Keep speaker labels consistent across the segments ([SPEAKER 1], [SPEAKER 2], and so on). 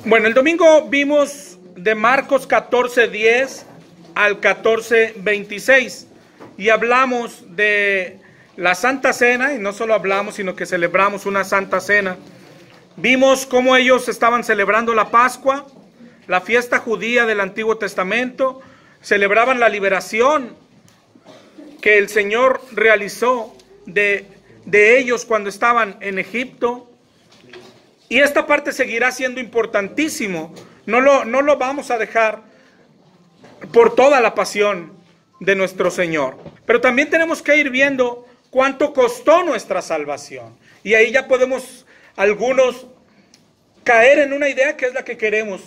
[SPEAKER 1] Bueno, el domingo vimos de Marcos 14:10 al 14:26 y hablamos de la Santa Cena, y no solo hablamos, sino que celebramos una Santa Cena. Vimos cómo ellos estaban celebrando la Pascua, la fiesta judía del Antiguo Testamento, celebraban la liberación que el Señor realizó de ellos cuando estaban en Egipto. Y esta parte seguirá siendo importantísimo. No lo vamos a dejar por toda la pasión de nuestro Señor. Pero también tenemos que ir viendo cuánto costó nuestra salvación. Y ahí ya podemos algunos caer en una idea que es la que queremos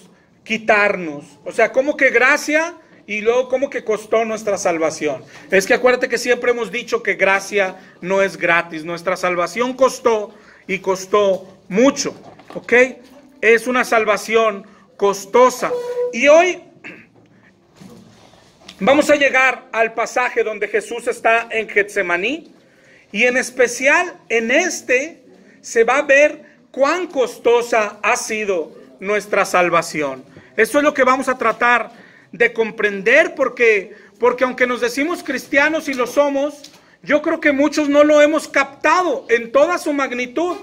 [SPEAKER 1] quitarnos. O sea, como que gracia y luego como que costó nuestra salvación. Es que acuérdate que siempre hemos dicho que gracia no es gratis. Nuestra salvación costó y costó mucho, ¿ok? Es una salvación costosa. Y hoy vamos a llegar al pasaje donde Jesús está en Getsemaní. Y en especial en este se va a ver cuán costosa ha sido nuestra salvación. Eso es lo que vamos a tratar de comprender porque aunque nos decimos cristianos y lo somos, yo creo que muchos no lo hemos captado en toda su magnitud.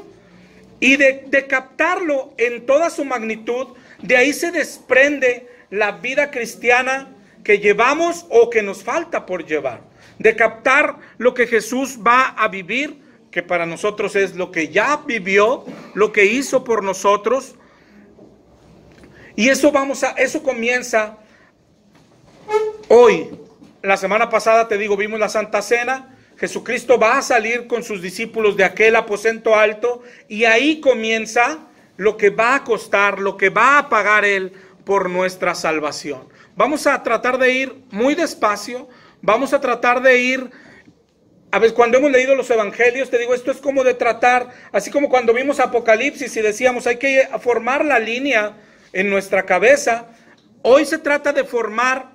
[SPEAKER 1] Y de captarlo en toda su magnitud, de ahí se desprende la vida cristiana que llevamos o que nos falta por llevar. De captar lo que Jesús va a vivir, que para nosotros es lo que ya vivió, lo que hizo por nosotros. Y eso comienza hoy. La semana pasada, te digo, vimos la Santa Cena. Jesucristo va a salir con sus discípulos de aquel aposento alto y ahí comienza lo que va a costar, lo que va a pagar Él por nuestra salvación. Vamos a tratar de ir muy despacio, vamos a tratar de ir, a ver, cuando hemos leído los evangelios, te digo, esto es como de tratar, así como cuando vimos Apocalipsis y decíamos, hay que formar la línea en nuestra cabeza. Hoy se trata de formar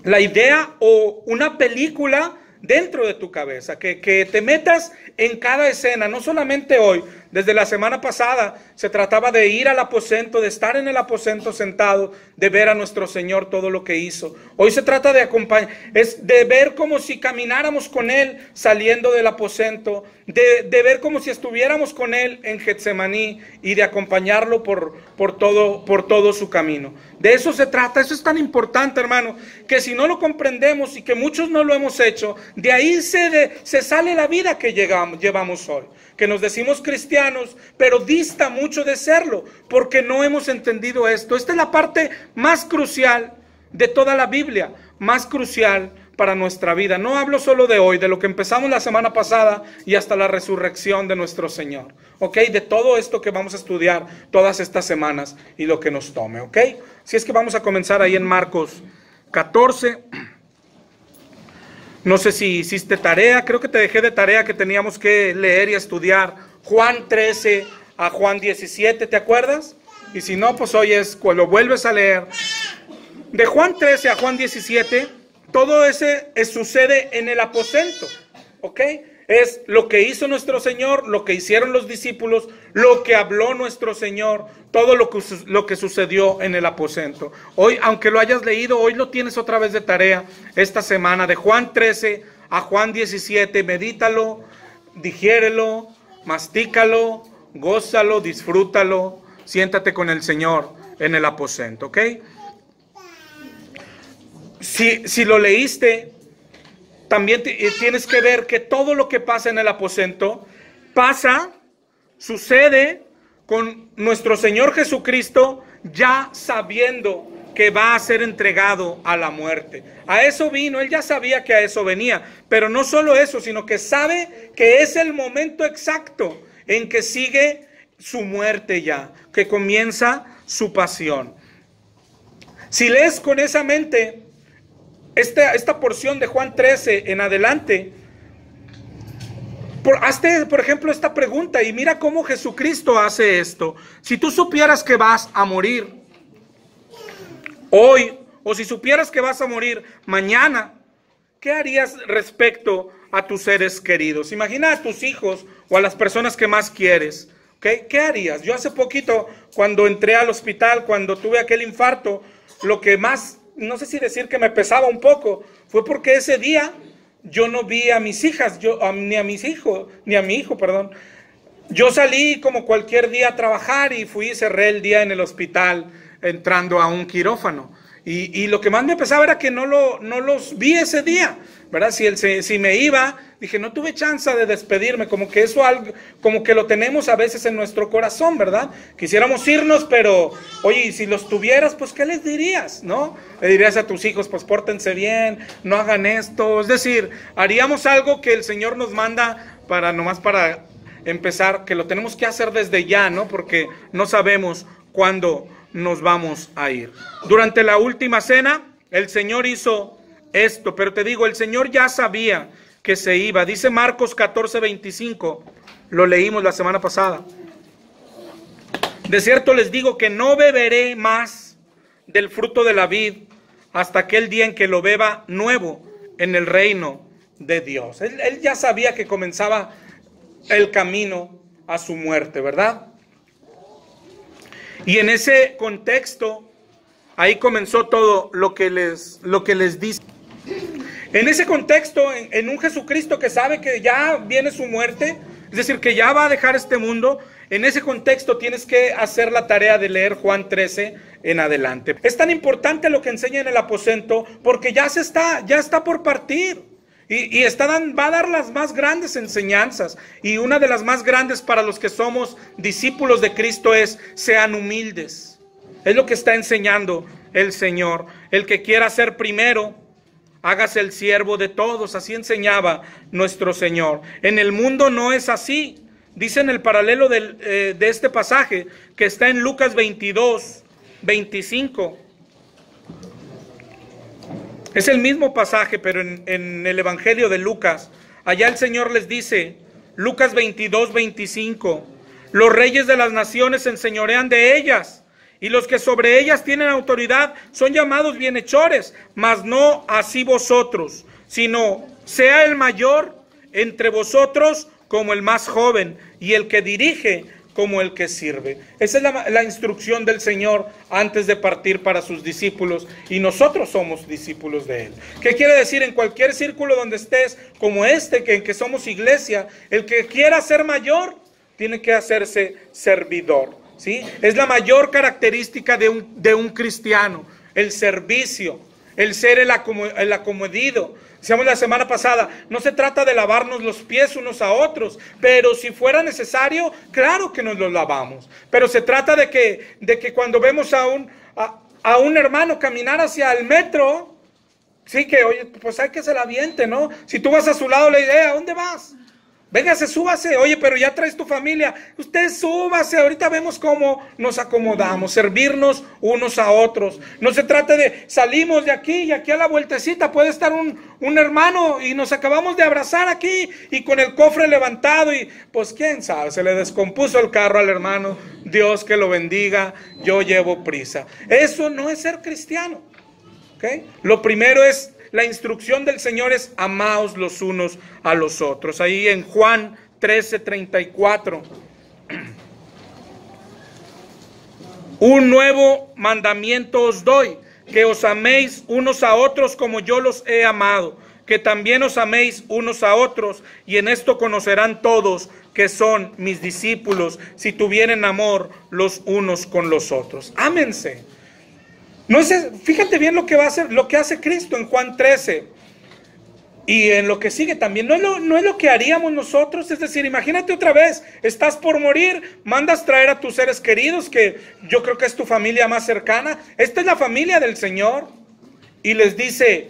[SPEAKER 1] la idea o una película dentro de tu cabeza, que te metas en cada escena, no solamente hoy. Desde la semana pasada se trataba de ir al aposento, de estar en el aposento sentado, de ver a nuestro Señor todo lo que hizo. Hoy se trata de acompañar, es de ver como si camináramos con Él saliendo del aposento, de ver como si estuviéramos con Él en Getsemaní y de acompañarlo por todo su camino. De eso se trata. Eso es tan importante, hermano, que si no lo comprendemos y que muchos no lo hemos hecho, de ahí se sale la vida que llevamos hoy. Que nos decimos cristianos, pero dista mucho de serlo, porque no hemos entendido esto. Esta es la parte más crucial de toda la Biblia, más crucial para nuestra vida. No hablo solo de hoy, de lo que empezamos la semana pasada y hasta la resurrección de nuestro Señor, ¿ok? De todo esto que vamos a estudiar todas estas semanas y lo que nos tome, ¿ok? Si es que vamos a comenzar ahí en Marcos 14. No sé si hiciste tarea, creo que te dejé de tarea que teníamos que leer y estudiar Juan 13 a Juan 17, ¿te acuerdas? Y si no, pues hoy lo vuelves a leer. De Juan 13 a Juan 17, todo ese sucede en el aposento, ¿ok? Es lo que hizo nuestro Señor, lo que hicieron los discípulos, lo que habló nuestro Señor, todo lo que sucedió en el aposento. Hoy, aunque lo hayas leído, hoy lo tienes otra vez de tarea esta semana, de Juan 13 a Juan 17, medítalo, digiérelo, mastícalo, gózalo, disfrútalo, siéntate con el Señor en el aposento, ¿ok? Si lo leíste, también tienes que ver que todo lo que pasa en el aposento sucede con nuestro Señor Jesucristo ya sabiendo que va a ser entregado a la muerte. A eso vino, Él ya sabía que a eso venía, pero no solo eso, sino que sabe que es el momento exacto en que sigue su muerte ya, que comienza su pasión. Si lees con esa mente esta porción de Juan 13 en adelante, hazte, por ejemplo, esta pregunta y mira cómo Jesucristo hace esto. Si tú supieras que vas a morir hoy, o si supieras que vas a morir mañana, ¿qué harías respecto a tus seres queridos? Imagina a tus hijos o a las personas que más quieres ¿Qué harías? Yo hace poquito, cuando entré al hospital, cuando tuve aquel infarto, lo que más, no sé si decir que me pesaba un poco, fue porque ese día yo no vi a mis hijas, ni a mi hijo, perdón. Yo salí como cualquier día a trabajar y fui y cerré el día en el hospital entrando a un quirófano. Y lo que más me pesaba era que no los vi ese día, ¿verdad? Si me iba, dije, no tuve chance de despedirme, como que eso algo, como que lo tenemos a veces en nuestro corazón, ¿verdad? Quisiéramos irnos, pero, oye, y si los tuvieras, pues, ¿qué les dirías, no? Le dirías a tus hijos, pues, pórtense bien, no hagan esto. Es decir, haríamos algo que el Señor nos manda nomás para empezar, que lo tenemos que hacer desde ya, ¿no? Porque no sabemos cuándo nos vamos a ir. Durante la última cena, el Señor hizo esto, pero te digo, el Señor ya sabía que se iba. Dice Marcos 14:25, lo leímos la semana pasada. De cierto les digo que no beberé más del fruto de la vid hasta aquel día en que lo beba nuevo en el reino de Dios. Él ya sabía que comenzaba el camino a su muerte, ¿verdad? Y en ese contexto, ahí comenzó todo lo que les dice. En ese contexto, en un Jesucristo que sabe que ya viene su muerte, es decir, que ya va a dejar este mundo, en ese contexto tienes que hacer la tarea de leer Juan 13 en adelante. Es tan importante lo que enseña en el aposento porque ya está por partir. Y va a dar las más grandes enseñanzas. Y una de las más grandes para los que somos discípulos de Cristo es: sean humildes. Es lo que está enseñando el Señor. El que quiera ser primero, hágase el siervo de todos. Así enseñaba nuestro Señor. En el mundo no es así. Dice en el paralelo de este pasaje, que está en Lucas 22:25. Es el mismo pasaje, pero en el Evangelio de Lucas. Allá el Señor les dice, Lucas 22:25, los reyes de las naciones se enseñorean de ellas, y los que sobre ellas tienen autoridad son llamados bienhechores, mas no así vosotros, sino sea el mayor entre vosotros como el más joven, y el que dirige como el que sirve. Esa es la instrucción del Señor antes de partir para sus discípulos, y nosotros somos discípulos de Él. ¿Qué quiere decir? En cualquier círculo donde estés, como en que somos iglesia, el que quiera ser mayor, tiene que hacerse servidor, ¿sí? Es la mayor característica de un cristiano, el servicio, el ser el acomedido. Decíamos la semana pasada, no se trata de lavarnos los pies unos a otros, pero si fuera necesario, claro que nos los lavamos. Pero se trata de que cuando vemos a un hermano caminar hacia el metro, sí, que oye, pues hay que se la aviente, ¿no? Si tú vas a su lado, le dices, ¿a dónde vas? Véngase, súbase. Oye, pero ya traes tu familia. Usted súbase. Ahorita vemos cómo nos acomodamos. Servirnos unos a otros. No se trata de salimos de aquí y aquí a la vueltecita puede estar un hermano y nos acabamos de abrazar aquí y con el cofre levantado y pues quién sabe, se le descompuso el carro al hermano. Dios que lo bendiga. Yo llevo prisa. Eso no es ser cristiano. ¿Okay? Lo primero es, la instrucción del Señor es amaos los unos a los otros. Ahí en Juan 13:34. Un nuevo mandamiento os doy, que os améis unos a otros como yo los he amado, que también os améis unos a otros, y en esto conocerán todos que son mis discípulos, si tuvieren amor los unos con los otros. Ámense. Fíjate bien lo que va a hacer, lo que hace Cristo en Juan 13 y en lo que sigue también. No es lo que haríamos nosotros. Es decir, imagínate otra vez, estás por morir, mandas traer a tus seres queridos, que yo creo que es tu familia más cercana. Esta es la familia del Señor. Y les dice,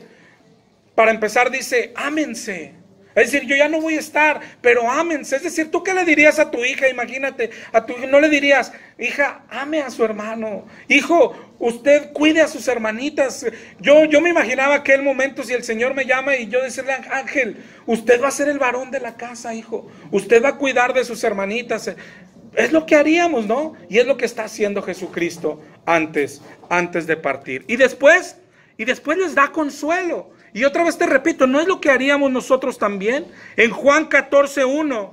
[SPEAKER 1] para empezar dice, ámense. Es decir, yo ya no voy a estar, pero ámense. Es decir, ¿tú qué le dirías a tu hija? Imagínate, a tu hija no le dirías, hija, ame a su hermano. Hijo, usted cuide a sus hermanitas. Yo me imaginaba aquel momento, si el Señor me llama y yo decirle, Ángel, usted va a ser el varón de la casa, hijo. Usted va a cuidar de sus hermanitas. Es lo que haríamos, ¿no? Y es lo que está haciendo Jesucristo antes de partir. Y después les da consuelo. Y otra vez te repito, ¿no es lo que haríamos nosotros también? En Juan 14:1,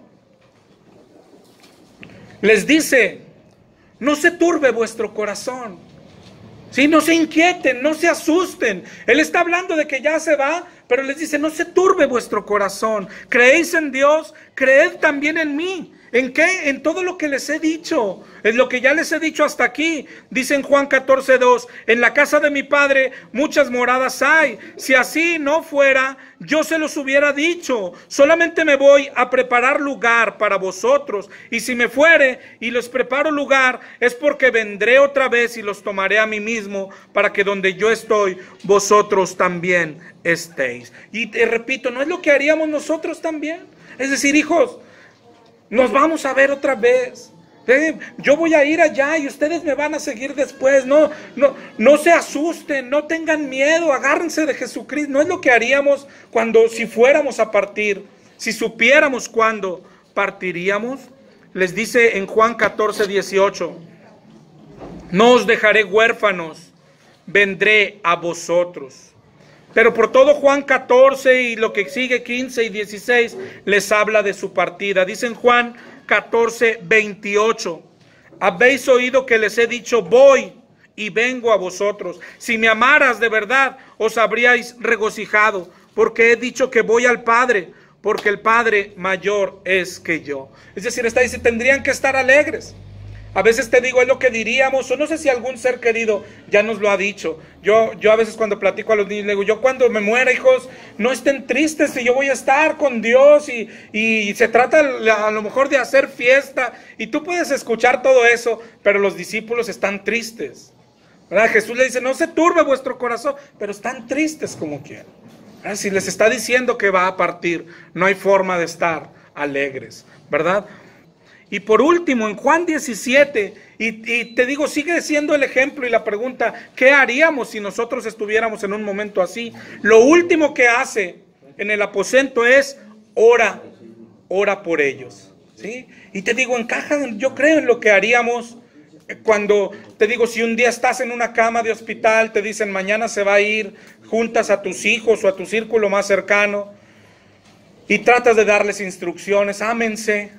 [SPEAKER 1] les dice, no se turbe vuestro corazón. Sí, no se inquieten, no se asusten. Él está hablando de que ya se va, pero les dice, no se turbe vuestro corazón. Creéis en Dios, creed también en mí. ¿En qué? En todo lo que les he dicho. Es lo que ya les he dicho hasta aquí. Dice en Juan 14:2, en la casa de mi Padre muchas moradas hay. Si así no fuera, yo se los hubiera dicho. Solamente me voy a preparar lugar para vosotros. Y si me fuere y les preparo lugar, es porque vendré otra vez y los tomaré a mí mismo, para que donde yo estoy, vosotros también estéis. Y te repito, ¿no es lo que haríamos nosotros también? Es decir, hijos, nos vamos a ver otra vez. Yo voy a ir allá y ustedes me van a seguir después. No se asusten, no tengan miedo, agárrense de Jesucristo. No es lo que haríamos si fuéramos a partir, si supiéramos cuándo partiríamos. Les dice en Juan 14:18, no os dejaré huérfanos, vendré a vosotros. Pero por todo Juan 14 y lo que sigue 15 y 16 les habla de su partida. Dice en Juan 14:28, habéis oído que les he dicho, voy y vengo a vosotros. Si me amaras de verdad, os habríais regocijado, porque he dicho que voy al Padre, porque el Padre mayor es que yo. Es decir, dice, tendrían que estar alegres. A veces te digo, es lo que diríamos, o no sé si algún ser querido ya nos lo ha dicho. Yo a veces cuando platico a los niños, le digo, yo cuando me muera, hijos, no estén tristes, si yo voy a estar con Dios y se trata a lo mejor de hacer fiesta. Y tú puedes escuchar todo eso, pero los discípulos están tristes, ¿verdad? Jesús le dice, no se turbe vuestro corazón, pero están tristes como quieran. Si les está diciendo que va a partir, no hay forma de estar alegres, ¿verdad? Y por último, en Juan 17, y te digo, sigue siendo el ejemplo y la pregunta, ¿qué haríamos si nosotros estuviéramos en un momento así? Lo último que hace en el aposento es, ora por ellos, ¿sí? Y te digo, yo creo en lo que haríamos cuando, te digo, si un día estás en una cama de hospital, te dicen, mañana se va a ir, juntas a tus hijos o a tu círculo más cercano, y tratas de darles instrucciones, ámense,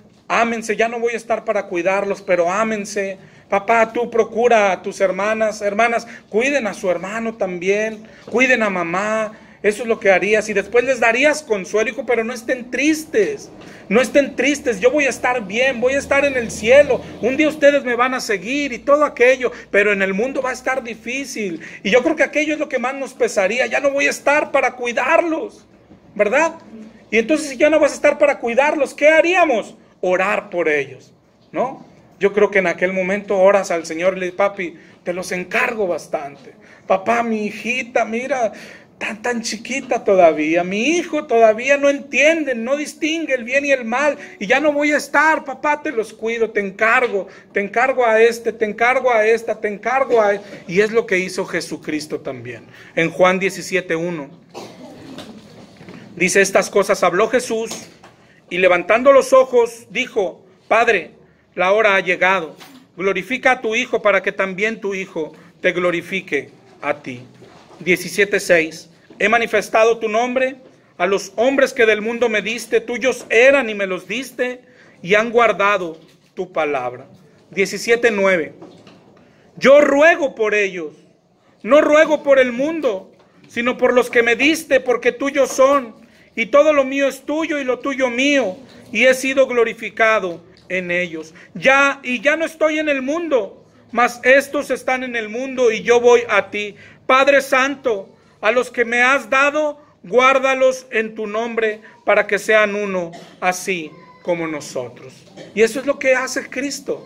[SPEAKER 1] ya no voy a estar para cuidarlos, pero ámense. Papá, tú procura a tus hermanas, cuiden a su hermano también, cuiden a mamá. Eso es lo que harías, y después les darías consuelo, hijo, pero no estén tristes, yo voy a estar bien, voy a estar en el cielo, un día ustedes me van a seguir y todo aquello, pero en el mundo va a estar difícil, y yo creo que aquello es lo que más nos pesaría, ya no voy a estar para cuidarlos, ¿verdad? Y entonces si ya no vas a estar para cuidarlos, ¿qué haríamos? Orar por ellos, ¿no? Yo creo que en aquel momento oras al Señor y le dices, papi, te los encargo bastante. Papá, mi hijita, mira, tan chiquita todavía, mi hijo todavía no entiende, no distingue el bien y el mal, y ya no voy a estar, papá, te los cuido, te encargo a este, te encargo a esta, te encargo a... Y es lo que hizo Jesucristo también. En Juan 17:1 dice, estas cosas habló Jesús, y levantando los ojos, dijo, Padre, la hora ha llegado. Glorifica a tu Hijo para que también tu Hijo te glorifique a ti. 17:6. He manifestado tu nombre a los hombres que del mundo me diste. Tuyos eran y me los diste y han guardado tu palabra. 17:9. Yo ruego por ellos. No ruego por el mundo, sino por los que me diste, porque tuyos son. Y todo lo mío es tuyo y lo tuyo mío, y he sido glorificado en ellos. Ya no estoy en el mundo, mas estos están en el mundo y yo voy a ti. Padre Santo, a los que me has dado, guárdalos en tu nombre para que sean uno, así como nosotros. Y eso es lo que hace Cristo.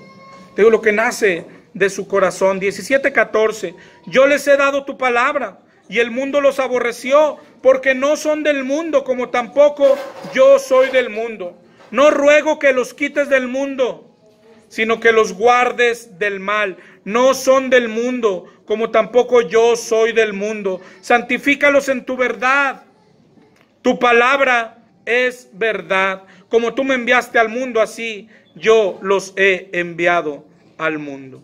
[SPEAKER 1] Digo, lo que nace de su corazón. 17:14. Yo les he dado tu palabra, y el mundo los aborreció, porque no son del mundo, como tampoco yo soy del mundo. No ruego que los quites del mundo, sino que los guardes del mal. No son del mundo, como tampoco yo soy del mundo. Santifícalos en tu verdad. Tu palabra es verdad. Como tú me enviaste al mundo, así yo los he enviado al mundo.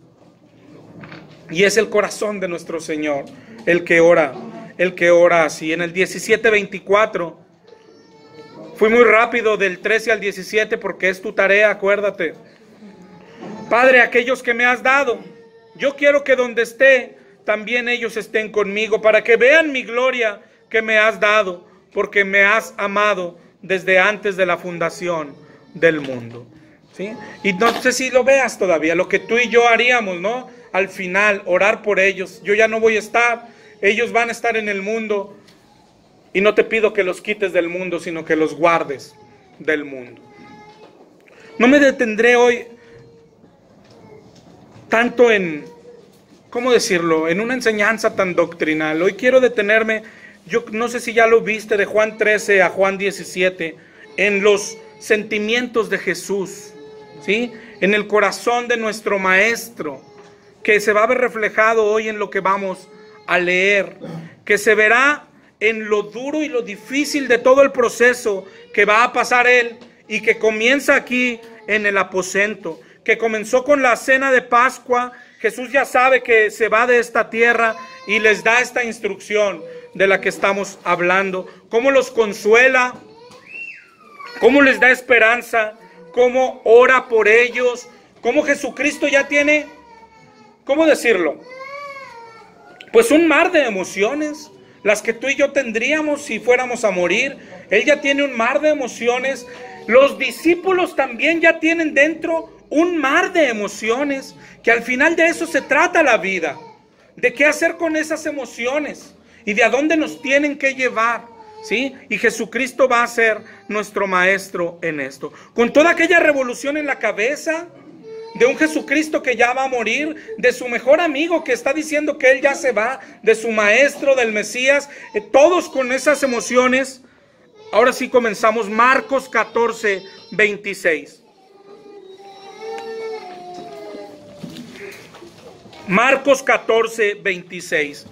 [SPEAKER 1] Y es el corazón de nuestro Señor el que ora así. En el 17:24, fui muy rápido del 13 al 17 porque es tu tarea, acuérdate. Padre, aquellos que me has dado, yo quiero que donde esté, también ellos estén conmigo, para que vean mi gloria que me has dado, porque me has amado desde antes de la fundación del mundo. ¿Sí? Y no sé si lo veas todavía, lo que tú y yo haríamos, ¿no? Al final, orar por ellos. Yo ya no voy a estar, ellos van a estar en el mundo, y no te pido que los quites del mundo, sino que los guardes del mundo. No me detendré hoy tanto en, ¿cómo decirlo?, en una enseñanza tan doctrinal. Hoy quiero detenerme, yo no sé si ya lo viste, de Juan 13 a Juan 17, en los sentimientos de Jesús, ¿sí? En el corazón de nuestro Maestro, que se va a ver reflejado hoy en lo que vamos a leer, que se verá en lo duro y lo difícil de todo el proceso que va a pasar Él, y que comienza aquí en el aposento, que comenzó con la cena de Pascua. Jesús ya sabe que se va de esta tierra y les da esta instrucción de la que estamos hablando. Cómo los consuela, cómo les da esperanza, cómo ora por ellos, cómo Jesucristo ya tiene, ¿cómo decirlo? Pues un mar de emociones, las que tú y yo tendríamos si fuéramos a morir. Él ya tiene un mar de emociones. Los discípulos también ya tienen dentro un mar de emociones, que al final de eso se trata la vida, de qué hacer con esas emociones y de a dónde nos tienen que llevar, ¿sí? Y Jesucristo va a ser nuestro maestro en esto, con toda aquella revolución en la cabeza de un Jesucristo que ya va a morir, de su mejor amigo que está diciendo que él ya se va, de su maestro, del Mesías, todos con esas emociones. Ahora sí comenzamos. Marcos 14, 26. Marcos 14, 26.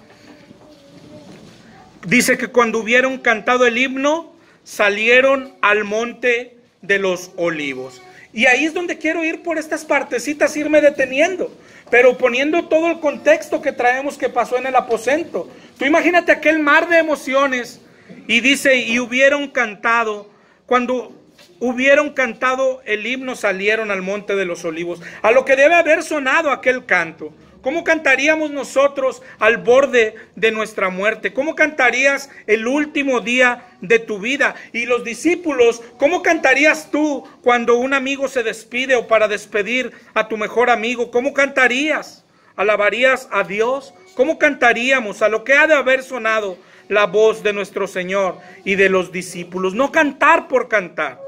[SPEAKER 1] Dice que cuando hubieron cantado el himno, salieron al monte de los olivos. Y ahí es donde quiero ir por estas partecitas, irme deteniendo, pero poniendo todo el contexto que traemos que pasó en el aposento. Tú imagínate aquel mar de emociones, y dice, y hubieron cantado, cuando hubieron cantado el himno, salieron al monte de los olivos. A lo que debe haber sonado aquel canto. ¿Cómo cantaríamos nosotros al borde de nuestra muerte? ¿Cómo cantarías el último día de tu vida? Y los discípulos, ¿cómo cantarías tú cuando un amigo se despide o para despedir a tu mejor amigo? ¿Cómo cantarías? ¿Alabarías a Dios? ¿Cómo cantaríamos? A lo que ha de haber sonado la voz de nuestro Señor y de los discípulos. No cantar por cantar.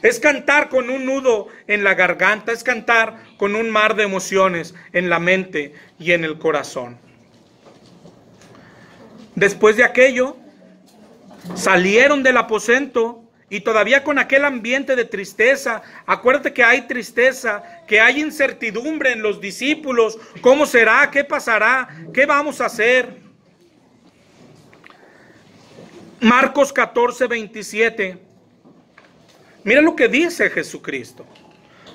[SPEAKER 1] Es cantar con un nudo en la garganta, es cantar con un mar de emociones en la mente y en el corazón. Después de aquello, salieron del aposento y todavía con aquel ambiente de tristeza. Acuérdate que hay tristeza, que hay incertidumbre en los discípulos. ¿Cómo será? ¿Qué pasará? ¿Qué vamos a hacer? Marcos 14, 27. Mira lo que dice Jesucristo.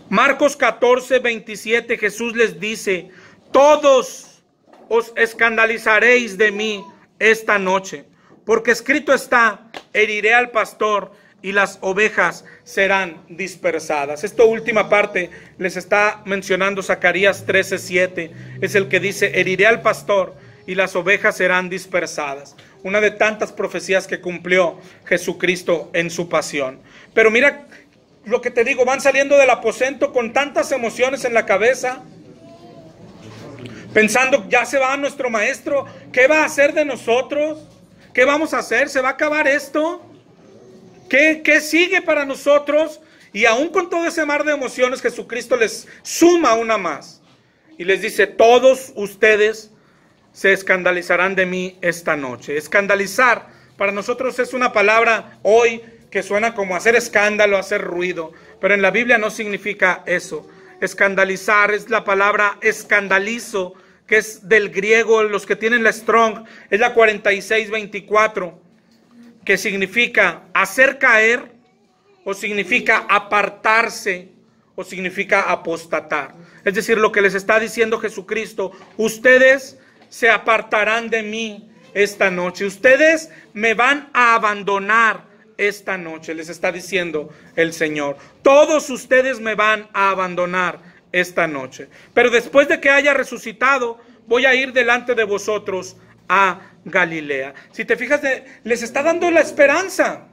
[SPEAKER 1] Marcos 14, 27, Jesús les dice: todos os escandalizaréis de mí esta noche, porque escrito está, heriré al pastor y las ovejas serán dispersadas. Esta última parte les está mencionando Zacarías 13, 7. Es el que dice, heriré al pastor y las ovejas serán dispersadas. Una de tantas profecías que cumplió Jesucristo en su pasión. Pero mira lo que te digo, van saliendo del aposento con tantas emociones en la cabeza, pensando, ya se va nuestro maestro, ¿qué va a hacer de nosotros? ¿Qué vamos a hacer? ¿Se va a acabar esto? ¿Qué sigue para nosotros? Y aún con todo ese mar de emociones, Jesucristo les suma una más. Y les dice, todos ustedes se escandalizarán de mí esta noche. Escandalizar, para nosotros es una palabra hoy que suena como hacer escándalo, hacer ruido. Pero en la Biblia no significa eso. Escandalizar es la palabra escandalizo, que es del griego, los que tienen la Strong, es la 4624, que significa hacer caer, o significa apartarse, o significa apostatar. Es decir, lo que les está diciendo Jesucristo, ustedes se apartarán de mí esta noche, ustedes me van a abandonar esta noche, les está diciendo el Señor. Todos ustedes me van a abandonar esta noche. Pero después de que haya resucitado, voy a ir delante de vosotros a Galilea. Si te fijas, les está dando la esperanza.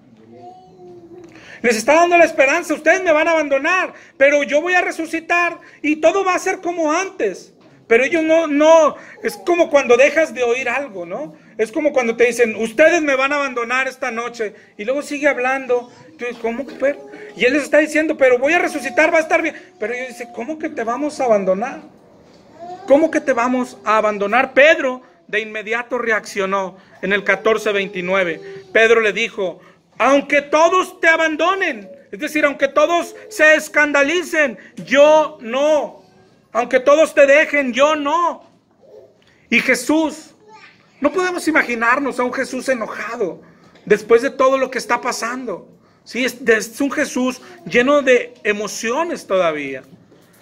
[SPEAKER 1] Les está dando la esperanza. Ustedes me van a abandonar, pero yo voy a resucitar y todo va a ser como antes. Pero ellos no, es como cuando dejas de oír algo, ¿no? Es como cuando te dicen, ustedes me van a abandonar esta noche, y luego sigue hablando. Entonces, ¿cómo que? Y él les está diciendo, pero voy a resucitar, va a estar bien. Pero ellos dicen, ¿cómo que te vamos a abandonar? ¿Cómo que te vamos a abandonar? Pedro de inmediato reaccionó en el 14:29. Pedro le dijo, aunque todos te abandonen, es decir, aunque todos se escandalicen, yo no. Aunque todos te dejen, yo no. Y Jesús, no podemos imaginarnos a un Jesús enojado después de todo lo que está pasando. Sí, es un Jesús lleno de emociones todavía.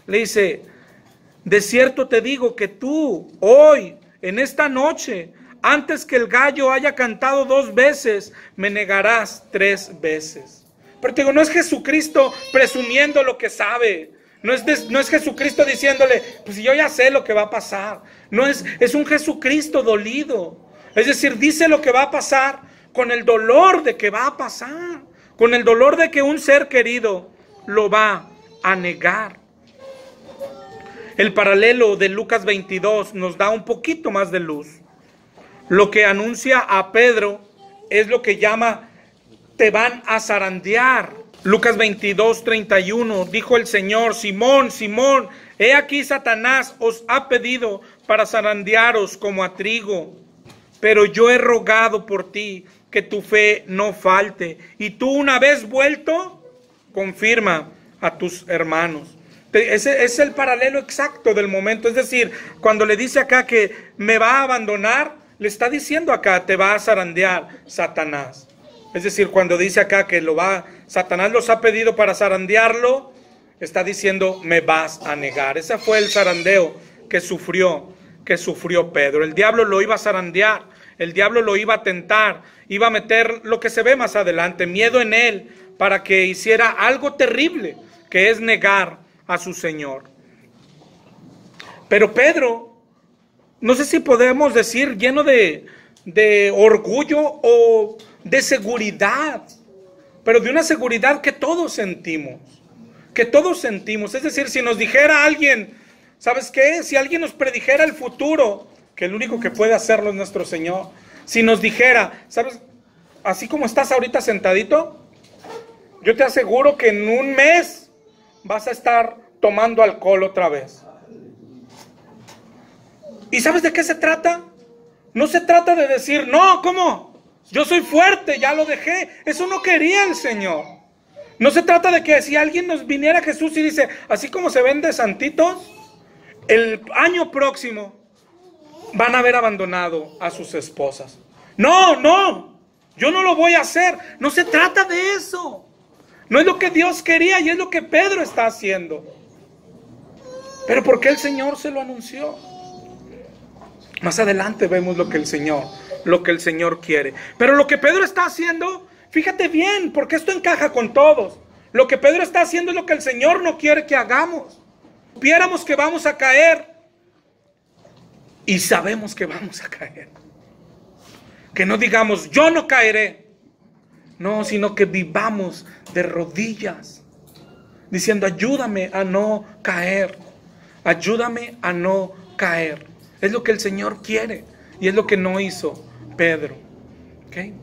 [SPEAKER 1] Le dice, de cierto te digo que tú, hoy, en esta noche, antes que el gallo haya cantado 2 veces, me negarás 3 veces. Pero te digo, no es Jesucristo presumiendo lo que sabe. No es Jesucristo diciéndole, pues yo ya sé lo que va a pasar. No es un Jesucristo dolido. Es decir, dice lo que va a pasar con el dolor de que va a pasar. Con el dolor de que un ser querido lo va a negar. El paralelo de Lucas 22 nos da un poquito más de luz. Lo que anuncia a Pedro es lo que llama, te van a zarandear. Lucas 22:31, dijo el Señor, Simón, Simón, he aquí Satanás os ha pedido para zarandearos como a trigo, pero yo he rogado por ti que tu fe no falte, y tú una vez vuelto, confirma a tus hermanos. Ese es el paralelo exacto del momento, es decir, cuando le dice acá que me va a abandonar, le está diciendo acá, te va a zarandear Satanás. Es decir, cuando dice acá que Satanás los ha pedido para zarandearlo, está diciendo, me vas a negar. Ese fue el zarandeo que sufrió Pedro. El diablo lo iba a zarandear, el diablo lo iba a tentar, iba a meter lo que se ve más adelante, miedo en él, para que hiciera algo terrible, que es negar a su Señor. Pero Pedro, no sé si podemos decir lleno de orgullo o de seguridad, pero de una seguridad que todos sentimos, es decir, si nos dijera alguien, ¿sabes qué? Si alguien nos predijera el futuro, que el único que puede hacerlo es nuestro Señor, si nos dijera, ¿sabes? Así como estás ahorita sentadito, yo te aseguro que en un mes vas a estar tomando alcohol otra vez. ¿Y sabes de qué se trata? No se trata de decir, no, ¿cómo? Yo soy fuerte, ya lo dejé. Eso no quería el Señor. No se trata de que si alguien nos viniera a Jesús y dice, así como se ven de santitos, el año próximo van a haber abandonado a sus esposas. No, yo no lo voy a hacer. No se trata de eso. No es lo que Dios quería y es lo que Pedro está haciendo. Pero ¿por qué el Señor se lo anunció? Más adelante vemos lo que el Señor quiere. Pero lo que Pedro está haciendo, fíjate bien, porque esto encaja con todos. Lo que Pedro está haciendo es lo que el Señor no quiere que hagamos. Supiéramos que vamos a caer y sabemos que vamos a caer. Que no digamos, yo no caeré. No, sino que vivamos de rodillas, diciendo, ayúdame a no caer. Ayúdame a no caer. Es lo que el Señor quiere y es lo que no hizo Pedro. ¿Okay?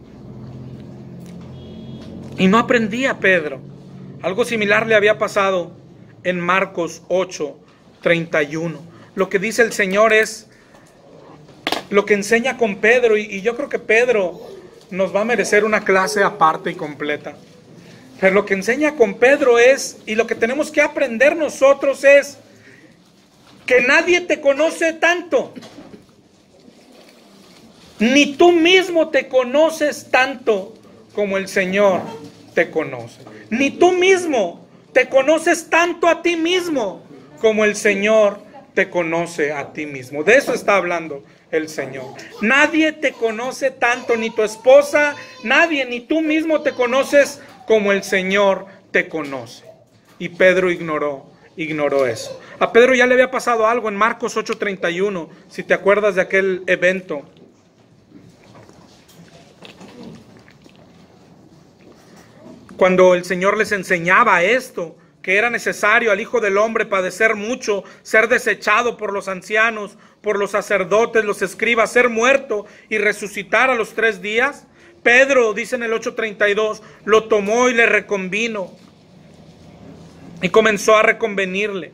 [SPEAKER 1] Y no aprendía Pedro. Algo similar le había pasado en Marcos 8:31. Lo que dice el Señor es lo que enseña con Pedro, y yo creo que Pedro nos va a merecer una clase aparte y completa. Pero lo que enseña con Pedro es, y lo que tenemos que aprender nosotros es, que nadie te conoce tanto. Ni tú mismo te conoces tanto como el Señor te conoce. Ni tú mismo te conoces tanto a ti mismo como el Señor te conoce a ti mismo. De eso está hablando el Señor. Nadie te conoce tanto, ni tu esposa, nadie, ni tú mismo te conoces como el Señor te conoce. Y Pedro ignoró ignoró eso. A Pedro ya le había pasado algo en Marcos 8:31, si te acuerdas de aquel evento. Cuando el Señor les enseñaba esto, que era necesario al Hijo del Hombre padecer mucho, ser desechado por los ancianos, por los sacerdotes, los escribas, ser muerto y resucitar a los 3 días. Pedro, dice en el 8:32, lo tomó y le reconvino. Y comenzó a reconvenirle.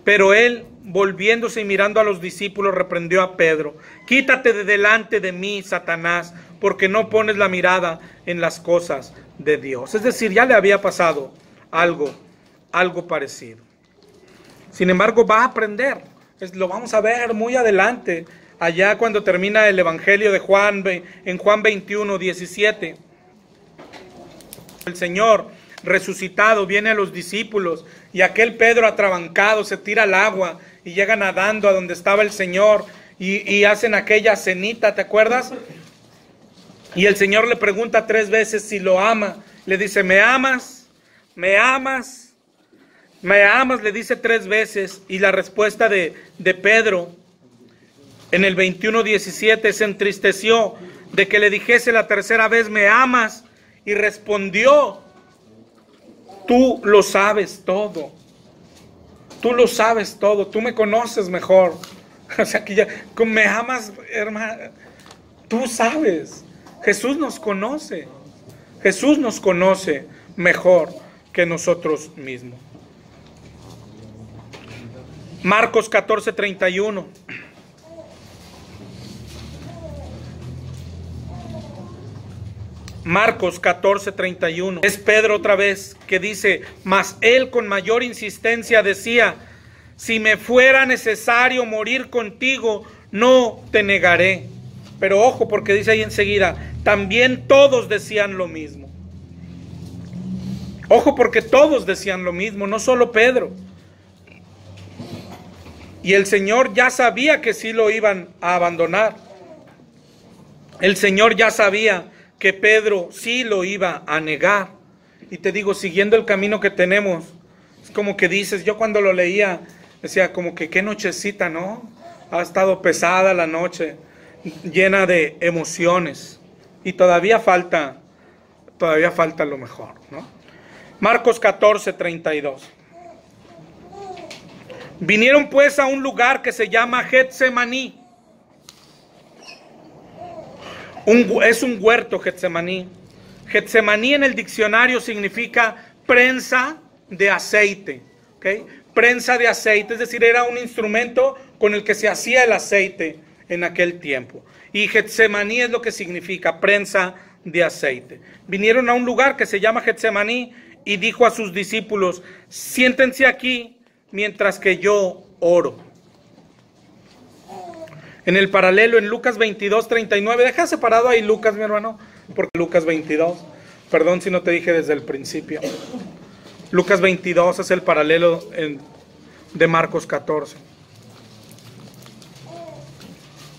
[SPEAKER 1] Pero él, volviéndose y mirando a los discípulos, reprendió a Pedro. Quítate de delante de mí, Satanás, porque no pones la mirada en las cosas de Dios. Es decir, ya le había pasado algo parecido. Sin embargo, va a aprender. Lo vamos a ver muy adelante, allá cuando termina el Evangelio de Juan, en Juan 21:17. El Señor resucitado viene a los discípulos y aquel Pedro atrabancado se tira al agua y llega nadando a donde estaba el Señor y hacen aquella cenita, ¿te acuerdas? Y el Señor le pregunta 3 veces si lo ama. Le dice, ¿me amas? ¿Me amas? ¿Me amas? Le dice 3 veces. Y la respuesta de Pedro en el 21:17 se entristeció de que le dijese la 3.ª vez, ¿me amas? Y respondió, tú lo sabes todo. Tú lo sabes todo. Tú me conoces mejor. O sea que ya, me amas, hermano. Tú sabes. Jesús nos conoce. Jesús nos conoce mejor que nosotros mismos. Marcos 14:31. Marcos 14:31. Es Pedro otra vez que dice, mas él con mayor insistencia decía, si me fuera necesario morir contigo, no te negaré. Pero ojo, porque dice ahí enseguida, también todos decían lo mismo. Ojo, porque todos decían lo mismo, no solo Pedro. Y el Señor ya sabía que sí lo iban a abandonar. El Señor ya sabía que Pedro sí lo iba a negar. Y te digo, siguiendo el camino que tenemos, es como que dices, yo cuando lo leía, decía como que qué nochecita, ¿no? Ha estado pesada la noche, llena de emociones. Y todavía falta lo mejor, ¿no? Marcos 14:32. Vinieron pues a un lugar que se llama Getsemaní. Es un huerto Getsemaní. Getsemaní en el diccionario significa prensa de aceite. ¿Okay? Prensa de aceite, es decir, era un instrumento con el que se hacía el aceite en aquel tiempo. Y Getsemaní es lo que significa prensa de aceite. Vinieron a un lugar que se llama Getsemaní y dijo a sus discípulos, siéntense aquí mientras que yo oro. En el paralelo, en Lucas 22:39, deja separado ahí Lucas, mi hermano, porque Lucas 22, perdón si no te dije desde el principio. Lucas 22 es el paralelo de Marcos 14.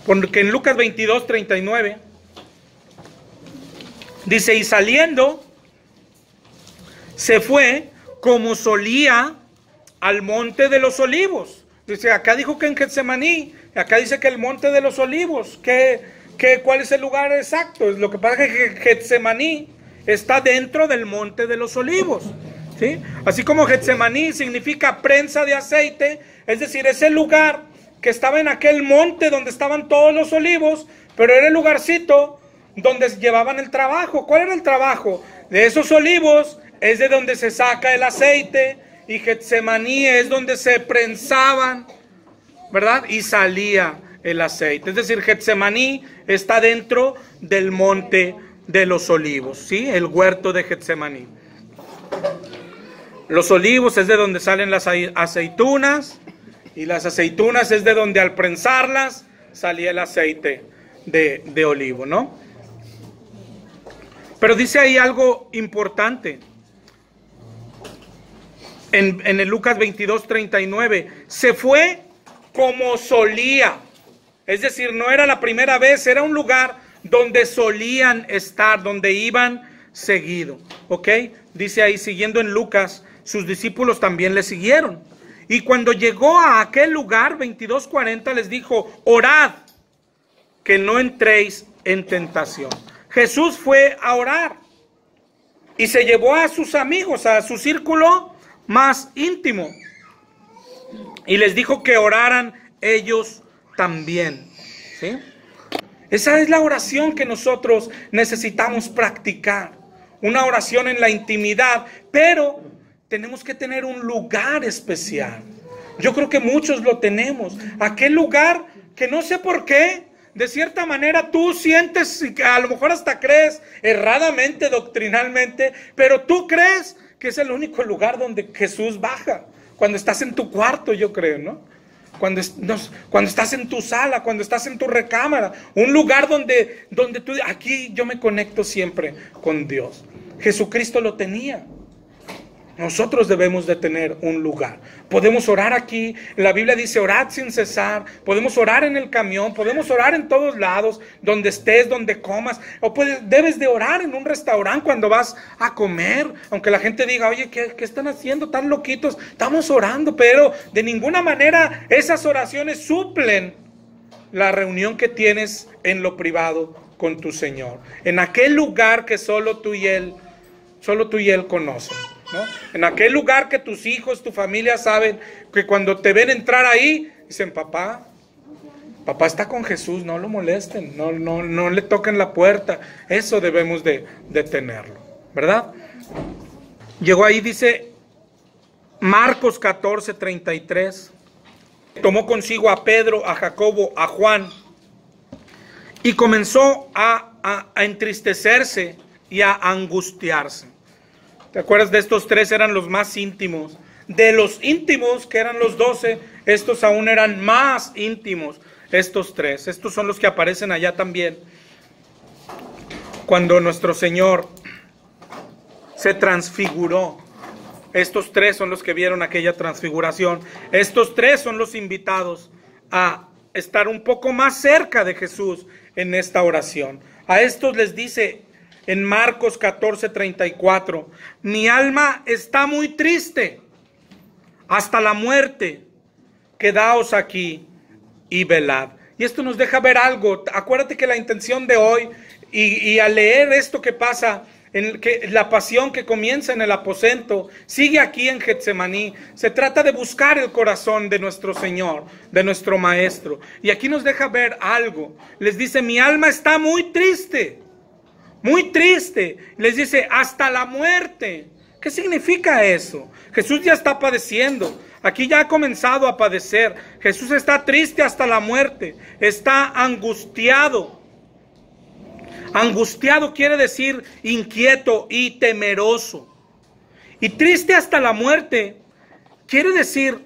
[SPEAKER 1] Porque en Lucas 22:39 dice, y saliendo, se fue como solía al monte de los olivos. Dice, acá dijo que en Getsemaní, acá dice que el monte de los olivos. ¿Cuál es el lugar exacto? Lo que pasa es que Getsemaní está dentro del monte de los olivos, ¿sí? Así como Getsemaní significa prensa de aceite, es decir, ese lugar que estaba en aquel monte donde estaban todos los olivos, pero era el lugarcito donde llevaban el trabajo. ¿Cuál era el trabajo? De esos olivos es de donde se saca el aceite, y Getsemaní es donde se prensaban, ¿verdad? Y salía el aceite. Es decir, Getsemaní está dentro del monte de los olivos, ¿sí? El huerto de Getsemaní. Los olivos es de donde salen las aceitunas, y las aceitunas es de donde al prensarlas salía el aceite de olivo, ¿no? Pero dice ahí algo importante. En el Lucas 22:39, se fue como solía. Es decir, no era la primera vez, era un lugar donde solían estar, donde iban seguido. ¿Ok? Dice ahí, siguiendo en Lucas, sus discípulos también le siguieron. Y cuando llegó a aquel lugar, 22:40, les dijo, orad, que no entréis en tentación. Jesús fue a orar y se llevó a sus amigos, a su círculo más íntimo, y les dijo que oraran ellos también, ¿sí? Esa es la oración que nosotros necesitamos practicar, una oración en la intimidad, pero tenemos que tener un lugar especial. Yo creo que muchos lo tenemos, aquel lugar que no sé por qué, de cierta manera tú sientes, a lo mejor hasta crees erradamente, doctrinalmente, pero tú crees que es el único lugar donde Jesús baja. Cuando estás en tu cuarto, yo creo, ¿no? Cuando estás en tu sala, cuando estás en tu recámara, un lugar donde tú, aquí yo me conecto siempre con Dios. Jesucristo lo tenía. Nosotros debemos de tener un lugar. Podemos orar aquí. La Biblia dice orad sin cesar. Podemos orar en el camión. Podemos orar en todos lados. Donde estés, donde comas. O debes de orar en un restaurante cuando vas a comer. Aunque la gente diga, oye, ¿qué están haciendo? ¿Tan loquitos? Estamos orando. Pero de ninguna manera esas oraciones suplen la reunión que tienes en lo privado con tu Señor. En aquel lugar que solo tú y Él conocen, ¿no? En aquel lugar que tus hijos, tu familia saben que cuando te ven entrar ahí, dicen, papá está con Jesús, no lo molesten, no le toquen la puerta. Eso debemos de tenerlo, ¿verdad? Llegó ahí, dice Marcos 14:33, tomó consigo a Pedro, a Jacobo, a Juan, y comenzó a entristecerse y a angustiarse. ¿Te acuerdas? De estos tres eran los más íntimos. De los íntimos, que eran los 12, estos aún eran más íntimos, estos tres. Estos son los que aparecen allá también. Cuando nuestro Señor se transfiguró. Estos tres son los que vieron aquella transfiguración. Estos tres son los invitados a estar un poco más cerca de Jesús en esta oración. A estos les dice en Marcos 14:34, mi alma está muy triste hasta la muerte, quedaos aquí y velad. Y esto nos deja ver algo. Acuérdate que la intención de hoy, y al leer esto que pasa, la pasión que comienza en el aposento, sigue aquí en Getsemaní. Se trata de buscar el corazón de nuestro Señor, de nuestro Maestro. Y aquí nos deja ver algo. Les dice, mi alma está muy triste. Muy triste. Les dice, hasta la muerte. ¿Qué significa eso? Jesús ya está padeciendo. Aquí ya ha comenzado a padecer. Jesús está triste hasta la muerte. Está angustiado. Angustiado quiere decir inquieto y temeroso. Y triste hasta la muerte quiere decir,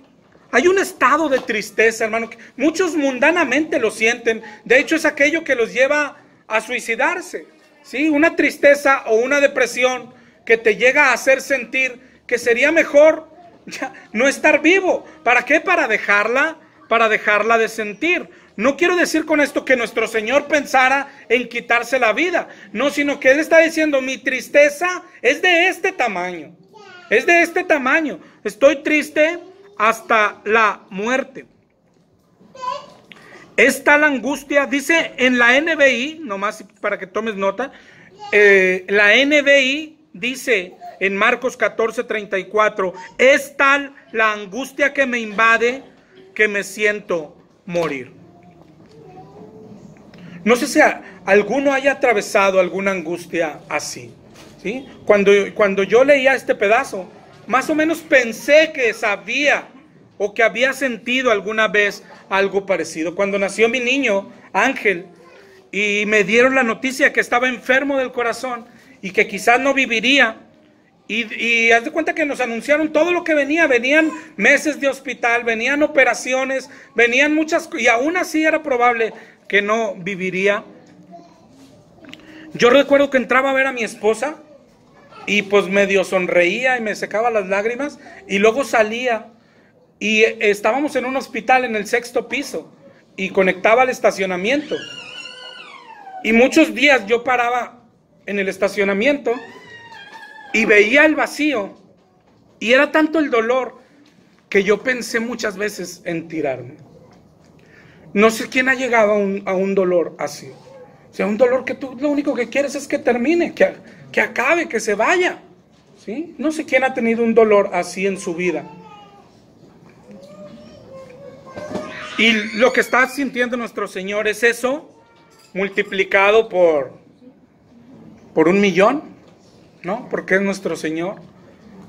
[SPEAKER 1] hay un estado de tristeza, hermano, que muchos mundanamente lo sienten. De hecho, es aquello que los lleva a suicidarse. ¿Sí? Una tristeza o una depresión que te llega a hacer sentir que sería mejor ya no estar vivo. ¿Para qué? Para dejarla de sentir. No quiero decir con esto que nuestro Señor pensara en quitarse la vida. No, sino que Él está diciendo, mi tristeza es de este tamaño. Es de este tamaño. Estoy triste hasta la muerte. Esta la angustia, dice en la NBI, nomás para que tomes nota, la NBI dice en Marcos 14:34, es tal la angustia que me invade que me siento morir. No sé si alguno haya atravesado alguna angustia así, ¿sí? Cuando yo leía este pedazo, más o menos pensé que sabía o que había sentido alguna vez algo parecido. Cuando nació mi niño, Ángel, y me dieron la noticia que estaba enfermo del corazón y que quizás no viviría, y haz de cuenta que nos anunciaron todo lo que venía. Venían meses de hospital, venían operaciones, venían muchas, y aún así era probable que no viviría. Yo recuerdo que entraba a ver a mi esposa y pues medio sonreía y me secaba las lágrimas, y luego salía. Y estábamos en un hospital en el 6º piso y conectaba al estacionamiento. Y muchos días yo paraba en el estacionamiento y veía el vacío. Y era tanto el dolor que yo pensé muchas veces en tirarme. No sé quién ha llegado a un dolor así. O sea, un dolor que tú lo único que quieres es que termine, que acabe, que se vaya. ¿Sí? No sé quién ha tenido un dolor así en su vida. Y lo que está sintiendo nuestro Señor es eso, multiplicado por 1,000,000, ¿no? Porque es nuestro Señor.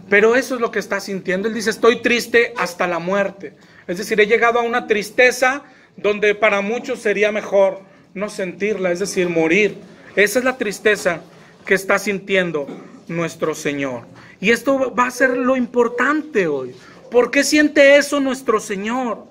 [SPEAKER 1] Pero eso es lo que está sintiendo. Él dice, estoy triste hasta la muerte. Es decir, he llegado a una tristeza donde para muchos sería mejor no sentirla, es decir, morir. Esa es la tristeza que está sintiendo nuestro Señor. Y esto va a ser lo importante hoy. ¿Por qué siente eso nuestro Señor?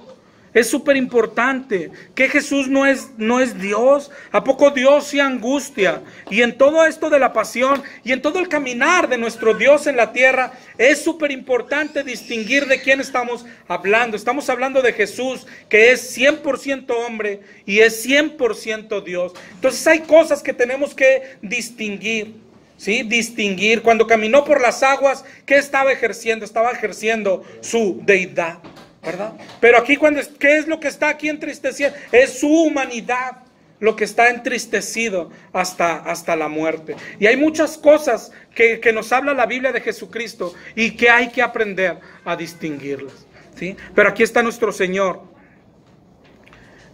[SPEAKER 1] Es súper importante que Jesús no es Dios. ¿A poco Dios se angustia? Y en todo esto de la pasión y en todo el caminar de nuestro Dios en la tierra, es súper importante distinguir de quién estamos hablando. Estamos hablando de Jesús, que es 100% hombre y es 100% Dios. Entonces hay cosas que tenemos que distinguir. ¿Sí? Distinguir. Cuando caminó por las aguas, ¿qué estaba ejerciendo? Estaba ejerciendo su deidad, ¿verdad? Pero aquí, ¿qué es lo que está aquí entristeciendo? Es su humanidad lo que está entristecido hasta la muerte. Y hay muchas cosas que nos habla la Biblia de Jesucristo y que hay que aprender a distinguirlas, ¿sí? Pero aquí está nuestro Señor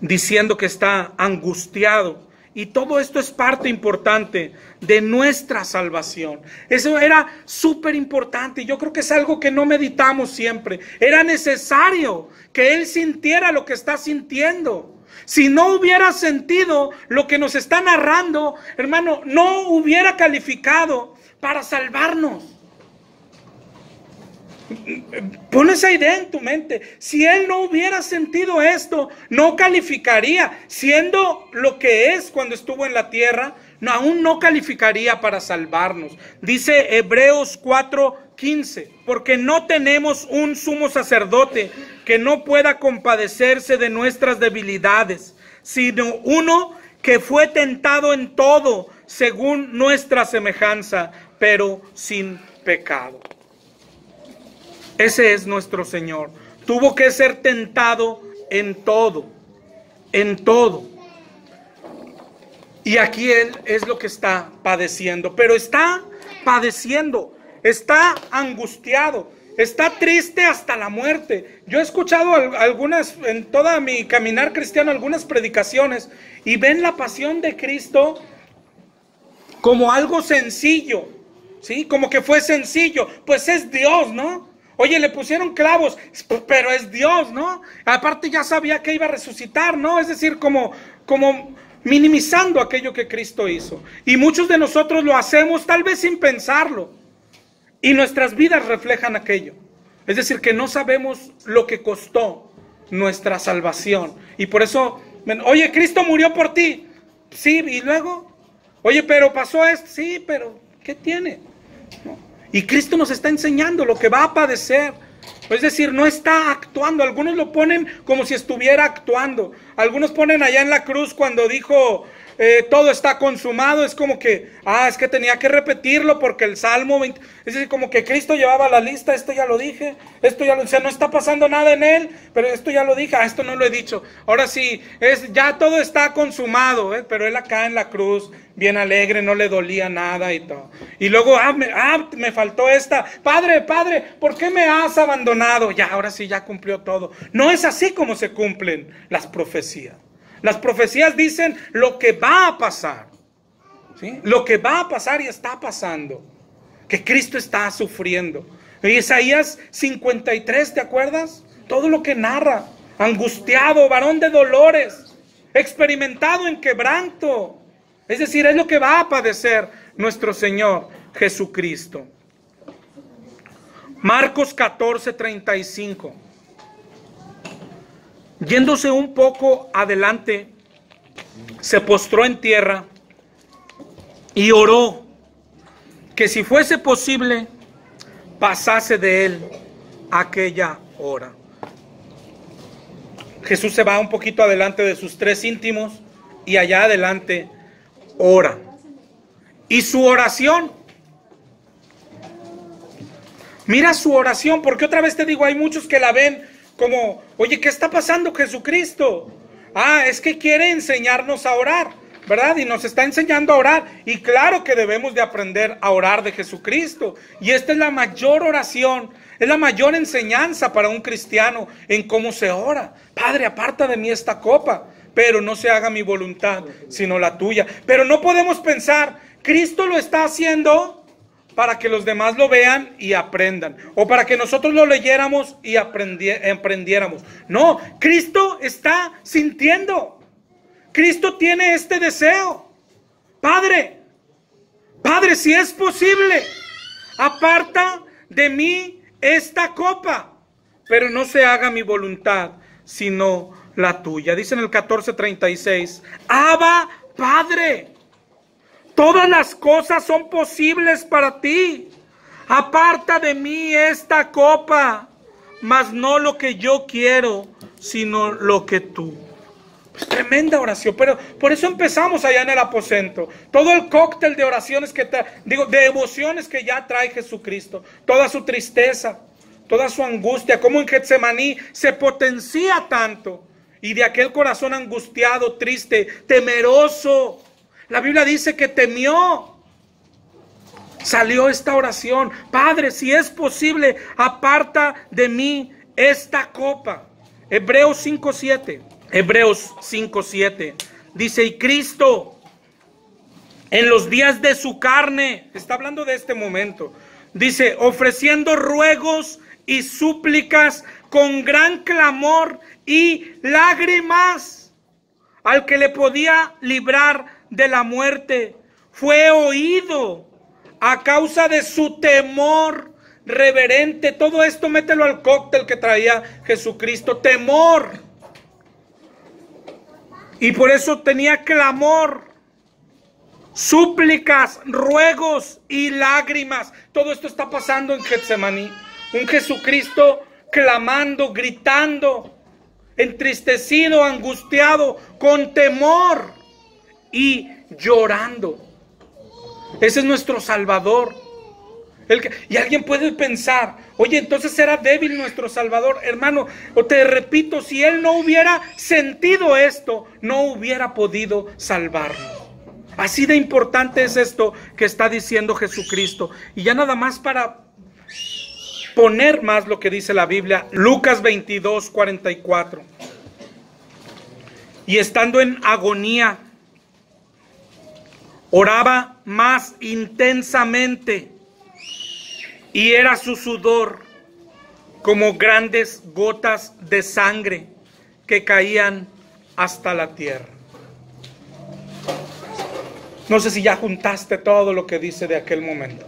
[SPEAKER 1] diciendo que está angustiado. Y todo esto es parte importante de nuestra salvación. Eso era súper importante y yo creo que es algo que no meditamos siempre. Era necesario que Él sintiera lo que está sintiendo. Si no hubiera sentido lo que nos está narrando, hermano, no hubiera calificado para salvarnos. Pon esa idea en tu mente. Si Él no hubiera sentido esto, no calificaría. Siendo lo que es cuando estuvo en la tierra, aún no calificaría para salvarnos. Dice Hebreos 4:15, porque no tenemos un sumo sacerdote que no pueda compadecerse de nuestras debilidades, sino uno que fue tentado en todo según nuestra semejanza, pero sin pecado. Ese es nuestro Señor. Tuvo que ser tentado en todo, en todo. Y aquí Él es lo que está padeciendo, pero está padeciendo, está angustiado, está triste hasta la muerte. Yo he escuchado algunas, en toda mi caminar cristiano, algunas predicaciones y ven la pasión de Cristo como algo sencillo, ¿sí? Como que fue sencillo, pues es Dios, ¿no? Oye, le pusieron clavos, pero es Dios, ¿no? Aparte ya sabía que iba a resucitar, ¿no? Es decir, como minimizando aquello que Cristo hizo. Y muchos de nosotros lo hacemos tal vez sin pensarlo. Y nuestras vidas reflejan aquello. Es decir, que no sabemos lo que costó nuestra salvación. Y por eso, oye, Cristo murió por ti. Sí, y luego, oye, pero pasó esto. Sí, pero ¿qué tiene? ¿No? Y Cristo nos está enseñando lo que va a padecer. Es decir, no está actuando. Algunos lo ponen como si estuviera actuando. Algunos ponen allá en la cruz cuando dijo, todo está consumado. Es como que, es que tenía que repetirlo porque el Salmo 20... Es decir, como que Cristo llevaba la lista, esto ya lo dije, o sea, no está pasando nada en él, pero esto ya lo dije, esto no lo he dicho. Ahora sí, ya todo está consumado, pero él acá en la cruz, bien alegre, no le dolía nada y todo. Y luego, me faltó esta. Padre, ¿por qué me has abandonado? Ya, ahora sí, ya cumplió todo. No es así como se cumplen las profecías. Las profecías dicen lo que va a pasar, ¿sí? Lo que va a pasar y está pasando. Que Cristo está sufriendo. Isaías 53, ¿te acuerdas? Todo lo que narra. Angustiado, varón de dolores, experimentado en quebranto. Es decir, es lo que va a padecer nuestro Señor Jesucristo. Marcos 14:35. Yéndose un poco adelante, se postró en tierra y oró que si fuese posible, pasase de él aquella hora. Jesús se va un poquito adelante de sus tres íntimos y allá adelante ora. Y su oración Mira su oración, porque otra vez te digo, hay muchos que la ven como, oye, ¿qué está pasando Jesucristo? Es que quiere enseñarnos a orar, ¿verdad? Y nos está enseñando a orar. Y claro que debemos de aprender a orar de Jesucristo. Y esta es la mayor oración, es la mayor enseñanza para un cristiano en cómo se ora. Padre, aparta de mí esta copa, pero no se haga mi voluntad, sino la tuya. Pero no podemos pensar, Cristo lo está haciendo para que los demás lo vean y aprendan, o para que nosotros lo leyéramos y aprendiéramos. No, Cristo está sintiendo. Cristo tiene este deseo. Padre, Padre, si es posible, aparta de mí esta copa, pero no se haga mi voluntad, sino la tuya. Dice en el 14:36, Abba, Padre, todas las cosas son posibles para ti. Aparta de mí esta copa, mas no lo que yo quiero, sino lo que tú. Pues tremenda oración, pero por eso empezamos allá en el aposento. Todo el cóctel de oraciones de emociones que ya trae Jesucristo. Toda su tristeza, toda su angustia, como en Getsemaní se potencia tanto. Y de aquel corazón angustiado, triste, temeroso, la Biblia dice que temió. Salió esta oración. Padre, si es posible, aparta de mí esta copa. Hebreos 5:7. Hebreos 5:7. Dice, y Cristo, en los días de su carne, está hablando de este momento, dice, ofreciendo ruegos y súplicas con gran clamor y lágrimas al que le podía librar de la muerte, fue oído a causa de su temor reverente. Todo esto mételo al cóctel que traía Jesucristo, temor. Y por eso tenía clamor, súplicas, ruegos y lágrimas. Todo esto está pasando en Getsemaní. Un Jesucristo clamando, gritando, entristecido, angustiado, con temor y llorando. Ese es nuestro Salvador. Y alguien puede pensar, oye, entonces era débil nuestro Salvador. Hermano, te repito, si Él no hubiera sentido esto, no hubiera podido salvarnos. Así de importante es esto que está diciendo Jesucristo. Y ya nada más para poner más lo que dice la Biblia, Lucas 22:44. Y estando en agonía, oraba más intensamente, y era su sudor como grandes gotas de sangre que caían hasta la tierra. No sé si ya juntaste todo lo que dice de aquel momento,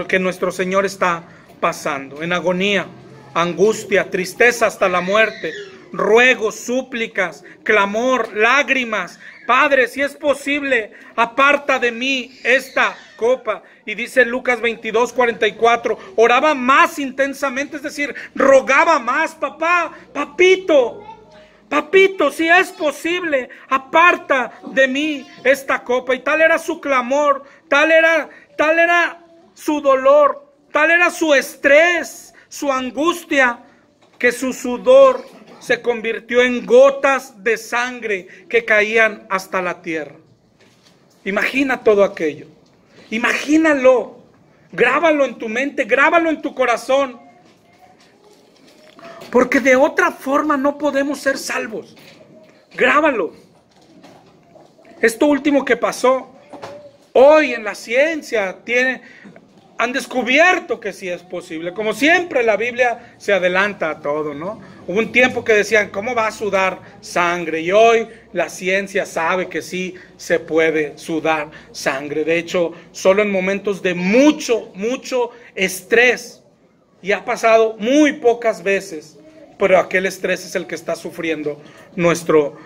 [SPEAKER 1] que nuestro Señor está pasando, en agonía, angustia, tristeza hasta la muerte, ruegos, súplicas, clamor, lágrimas. Padre, si es posible, aparta de mí esta copa. Y dice Lucas 22:44, oraba más intensamente, es decir, rogaba más. Papito, si es posible, aparta de mí esta copa. Y tal era su clamor, tal era su dolor, tal era su estrés, su angustia, que su sudor se convirtió en gotas de sangre que caían hasta la tierra. Imagina todo aquello. Imagínalo. Grábalo en tu mente, grábalo en tu corazón. Porque de otra forma no podemos ser salvos. Grábalo. Esto último que pasó, hoy en la ciencia han descubierto que sí es posible. Como siempre la Biblia se adelanta a todo, ¿no? Hubo un tiempo que decían, ¿cómo va a sudar sangre? Y hoy la ciencia sabe que sí se puede sudar sangre. De hecho, solo en momentos de mucho estrés, y ha pasado muy pocas veces, pero aquel estrés es el que está sufriendo nuestro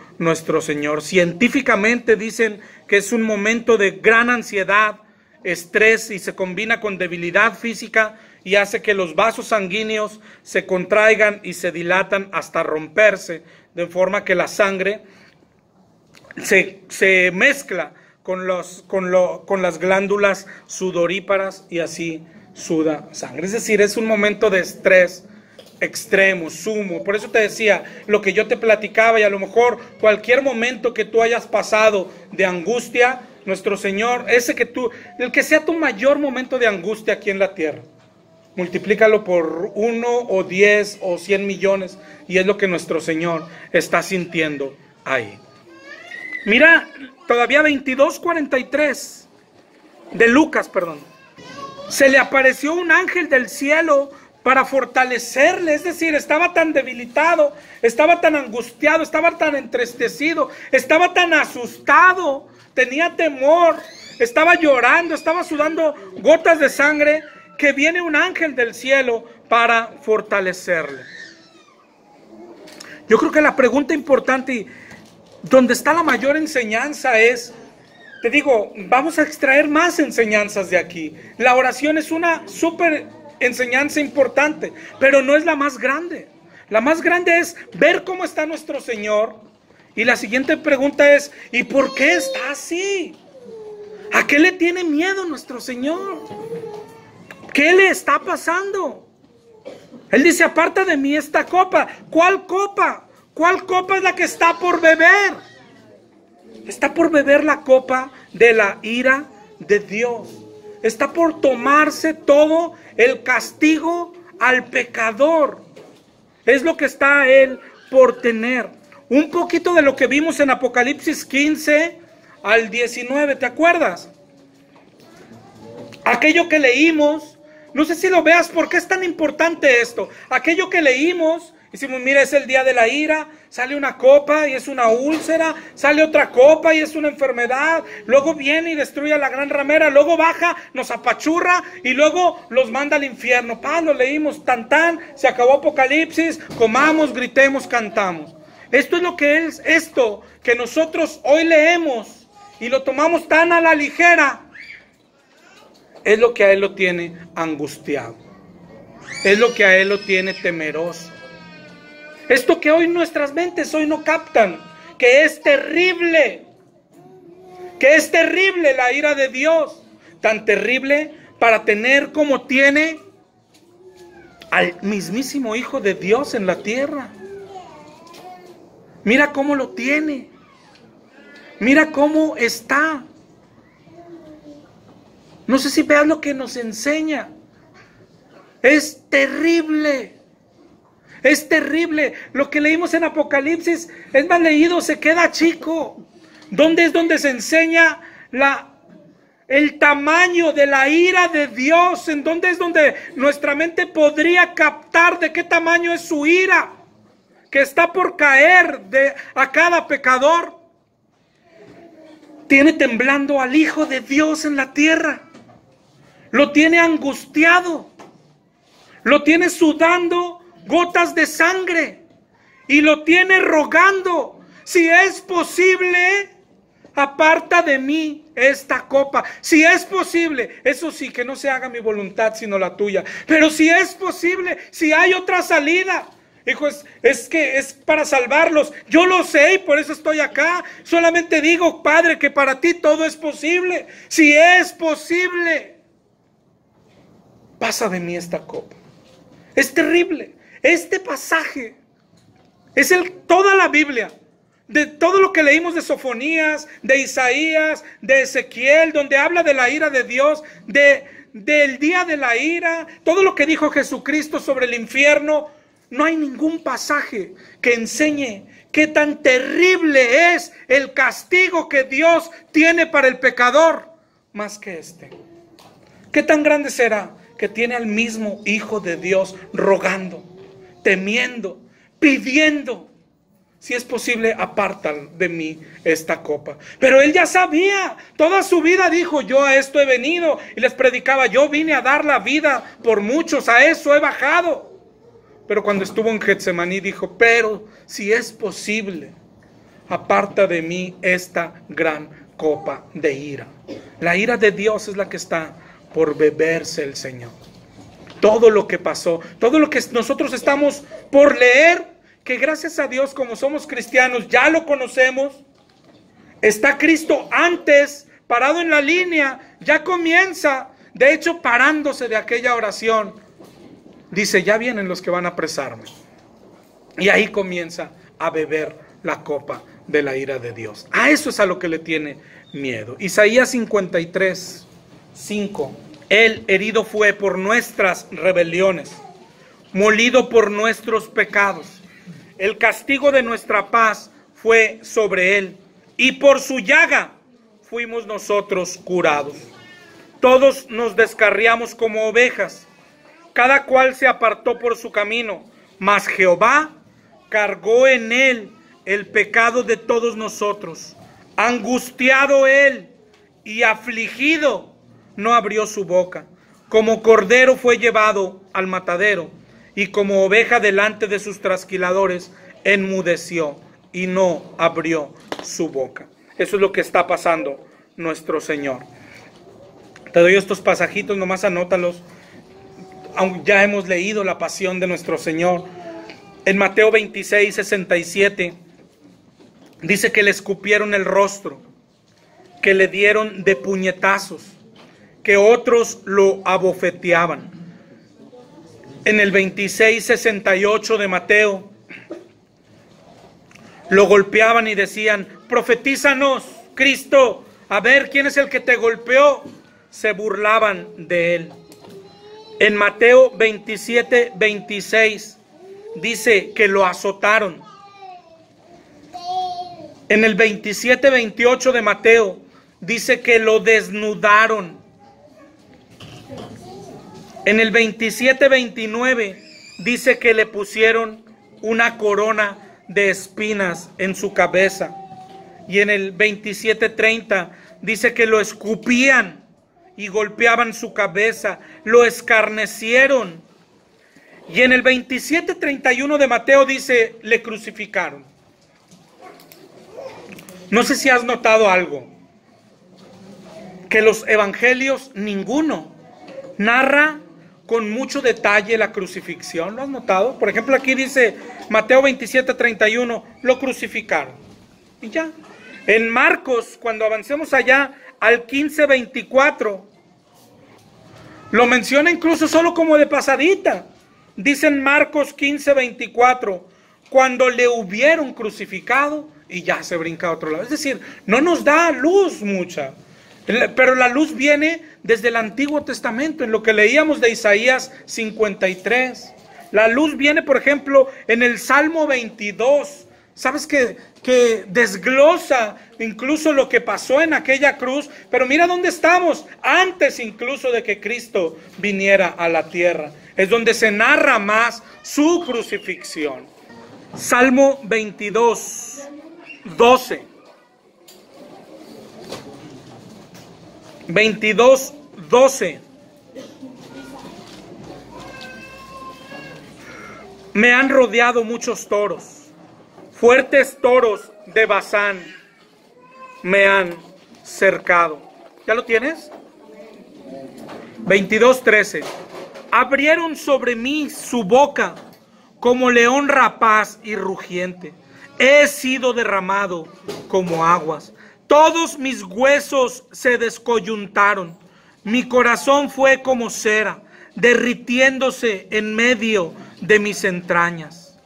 [SPEAKER 1] Señor. Científicamente dicen que es un momento de gran ansiedad, estrés, y se combina con debilidad física y hace que los vasos sanguíneos se contraigan y se dilatan hasta romperse, de forma que la sangre se mezcla con las glándulas sudoríparas y así suda sangre. Es decir, es un momento de estrés extremo, sumo. Por eso te decía lo que yo te platicaba, y a lo mejor cualquier momento que tú hayas pasado de angustia, nuestro Señor, el que sea tu mayor momento de angustia aquí en la tierra, multiplícalo por 1 o 10 o 100 millones y es lo que nuestro Señor está sintiendo ahí. Mira, todavía 22:43 de Lucas, perdón. Se le apareció un ángel del cielo para fortalecerle, es decir, estaba tan debilitado, estaba tan angustiado, estaba tan entristecido, estaba tan asustado, tenía temor, estaba llorando, estaba sudando gotas de sangre, que viene un ángel del cielo para fortalecerle. Yo creo que la pregunta importante y donde está la mayor enseñanza es, te digo, vamos a extraer más enseñanzas de aquí. La oración es una súper enseñanza importante, pero no es la más grande. La más grande es ver cómo está nuestro Señor. Y la siguiente pregunta es, ¿y por qué está así? ¿A qué le tiene miedo nuestro Señor? ¿Qué le está pasando? Él dice, aparta de mí esta copa. ¿Cuál copa? ¿Cuál copa es la que está por beber? Está por beber la copa de la ira de Dios. Está por tomarse todo el castigo al pecador. Es lo que está él por tener. Un poquito de lo que vimos en Apocalipsis 15 al 19, ¿te acuerdas? Aquello que leímos. No sé si lo veas, ¿por qué es tan importante esto? Aquello que leímos, decimos, mira, es el día de la ira, sale una copa y es una úlcera, sale otra copa y es una enfermedad, luego viene y destruye a la gran ramera, luego baja, nos apachurra y luego los manda al infierno. Lo leímos, se acabó Apocalipsis, comamos, gritemos, cantamos. Esto es lo que es esto que nosotros hoy leemos y lo tomamos tan a la ligera. Es lo que a él lo tiene angustiado. Es lo que a él lo tiene temeroso. Esto que hoy nuestras mentes hoy no captan, que es terrible. Que es terrible la ira de Dios. Tan terrible para tener como tiene al mismísimo Hijo de Dios en la tierra. Mira cómo lo tiene. Mira cómo está. No sé si veas lo que nos enseña. Es terrible. Es terrible. Lo que leímos en Apocalipsis es más leído, se queda chico. ¿Dónde es donde se enseña el tamaño de la ira de Dios? ¿En dónde es donde nuestra mente podría captar de qué tamaño es su ira? Que está por caer a cada pecador. Tiene temblando al Hijo de Dios en la tierra. Lo tiene angustiado, lo tiene sudando gotas de sangre y lo tiene rogando, si es posible, aparta de mí esta copa. Si es posible, eso sí, que no se haga mi voluntad sino la tuya, pero si es posible, si hay otra salida. Hijo, es que es para salvarlos. Yo lo sé y por eso estoy acá. Solamente digo, Padre, que para ti todo es posible. Si es posible, pasa de mí esta copa. Es terrible. Este pasaje es toda la Biblia, de todo lo que leímos de Sofonías, de Isaías, de Ezequiel, donde habla de la ira de Dios, del día de la ira, todo lo que dijo Jesucristo sobre el infierno. No hay ningún pasaje que enseñe qué tan terrible es el castigo que Dios tiene para el pecador, más que este. ¿Qué tan grande será que tiene al mismo Hijo de Dios rogando, temiendo, pidiendo, si es posible, aparta de mí esta copa? Pero él ya sabía, toda su vida dijo, yo a esto he venido, y les predicaba, yo vine a dar la vida por muchos, a eso he bajado. Pero cuando estuvo en Getsemaní dijo, pero si es posible, aparta de mí esta gran copa de ira. La ira de Dios es la que está por beberse el Señor. Todo lo que pasó, todo lo que nosotros estamos por leer, que gracias a Dios, como somos cristianos, ya lo conocemos. Está Cristo antes, parado en la línea, ya comienza. De hecho, parándose de aquella oración, dice, ya vienen los que van a apresarme. Y ahí comienza a beber la copa de la ira de Dios. A eso es a lo que le tiene miedo. Isaías 53, 5. Él herido fue por nuestras rebeliones, molido por nuestros pecados. El castigo de nuestra paz fue sobre él, y por su llaga fuimos nosotros curados. Todos nos descarriamos como ovejas, cada cual se apartó por su camino, mas Jehová cargó en él el pecado de todos nosotros. Angustiado él y afligido, no abrió su boca. Como cordero fue llevado al matadero, y como oveja delante de sus trasquiladores, enmudeció y no abrió su boca. Eso es lo que está pasando nuestro Señor. Te doy estos pasajitos, nomás anótalos. Ya hemos leído la pasión de nuestro Señor. En Mateo 26, 67, dice que le escupieron el rostro, que le dieron de puñetazos, que otros lo abofeteaban. En el 26, 68 de Mateo, lo golpeaban y decían, profetízanos, Cristo, a ver quién es el que te golpeó. Se burlaban de él. En Mateo 27, 26, dice que lo azotaron. En el 27, 28 de Mateo, dice que lo desnudaron. En el 27, 29, dice que le pusieron una corona de espinas en su cabeza. Y en el 27, 30, dice que lo escupían y golpeaban su cabeza, lo escarnecieron. Y en el 27, 31 de Mateo dice, le crucificaron. No sé si has notado algo, que los evangelios, ninguno, narra con mucho detalle la crucifixión. ¿Lo has notado? Por ejemplo, aquí dice Mateo 27, 31, lo crucificaron. Y ya. En Marcos, cuando avancemos allá al 15, 24, lo menciona incluso solo como de pasadita. Dice en Marcos 15, 24, cuando le hubieron crucificado, y ya se brinca a otro lado. Es decir, no nos da luz mucha. Pero la luz viene desde el Antiguo Testamento, en lo que leíamos de Isaías 53. La luz viene, por ejemplo, en el Salmo 22. ¿Sabes que desglosa incluso lo que pasó en aquella cruz? Pero mira dónde estamos, antes incluso de que Cristo viniera a la tierra. Es donde se narra más su crucifixión. Salmo 22, 12. 22, 12. Me han rodeado muchos toros, fuertes toros de Basán me han cercado. ¿Ya lo tienes? 22, 13. Abrieron sobre mí su boca como león rapaz y rugiente. He sido derramado como aguas. Todos mis huesos se descoyuntaron. Mi corazón fue como cera, derritiéndose en medio de mis entrañas.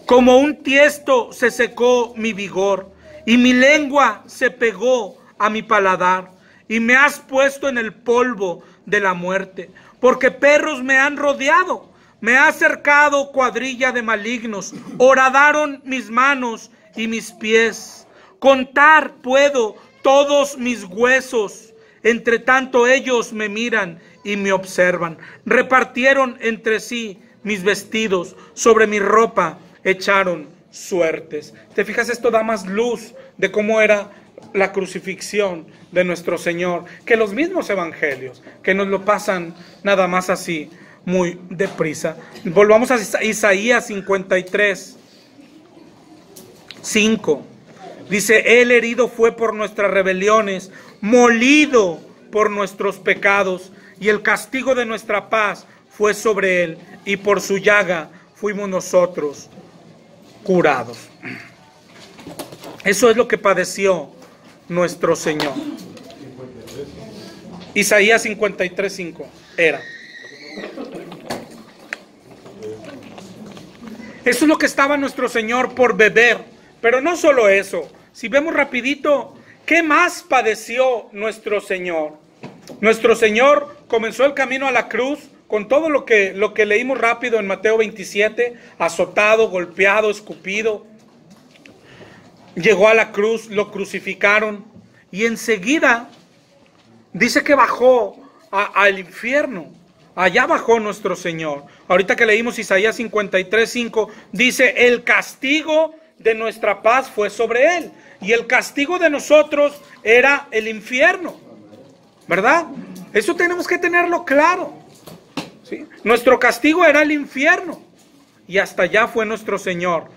[SPEAKER 1] Como un tiesto se secó mi vigor, y mi lengua se pegó a mi paladar. Y me has puesto en el polvo de la muerte, porque perros me han rodeado. Me ha cercado cuadrilla de malignos. Horadaron mis manos y mis pies. Contar puedo todos mis huesos, entre tanto ellos me miran y me observan. Repartieron entre sí mis vestidos, sobre mi ropa echaron suertes. ¿Te fijas? Esto da más luz de cómo era la crucifixión de nuestro Señor que los mismos evangelios, que nos lo pasan nada más así, muy deprisa. Volvamos a Isaías 53, 5. Dice, él herido fue por nuestras rebeliones, molido por nuestros pecados, y el castigo de nuestra paz fue sobre él, y por su llaga fuimos nosotros curados. Eso es lo que padeció nuestro Señor. Isaías 53:5 era. Eso es lo que estaba nuestro Señor por beber. Pero no solo eso. Si vemos rapidito, ¿qué más padeció nuestro Señor? Nuestro Señor comenzó el camino a la cruz con todo lo que leímos rápido en Mateo 27, azotado, golpeado, escupido. Llegó a la cruz, lo crucificaron y enseguida dice que bajó al infierno. Allá bajó nuestro Señor. Ahorita que leímos Isaías 53:5, dice, el castigo de nuestra paz fue sobre él. Y el castigo de nosotros era el infierno. ¿Verdad? Eso tenemos que tenerlo claro. ¿Sí? Nuestro castigo era el infierno. Y hasta allá fue nuestro Señor.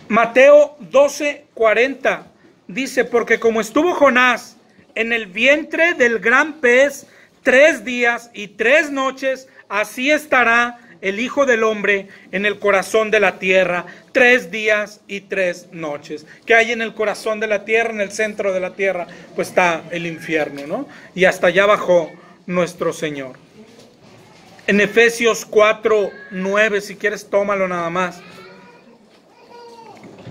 [SPEAKER 1] Mateo 12:40 dice, porque como estuvo Jonás en el vientre del gran pez 3 días y 3 noches, así estará el Hijo del Hombre en el corazón de la tierra 3 días y 3 noches. ¿Qué hay en el corazón de la tierra, en el centro de la tierra? Pues está el infierno, ¿no? Y hasta allá bajó nuestro Señor. En Efesios 4:9, si quieres tómalo nada más.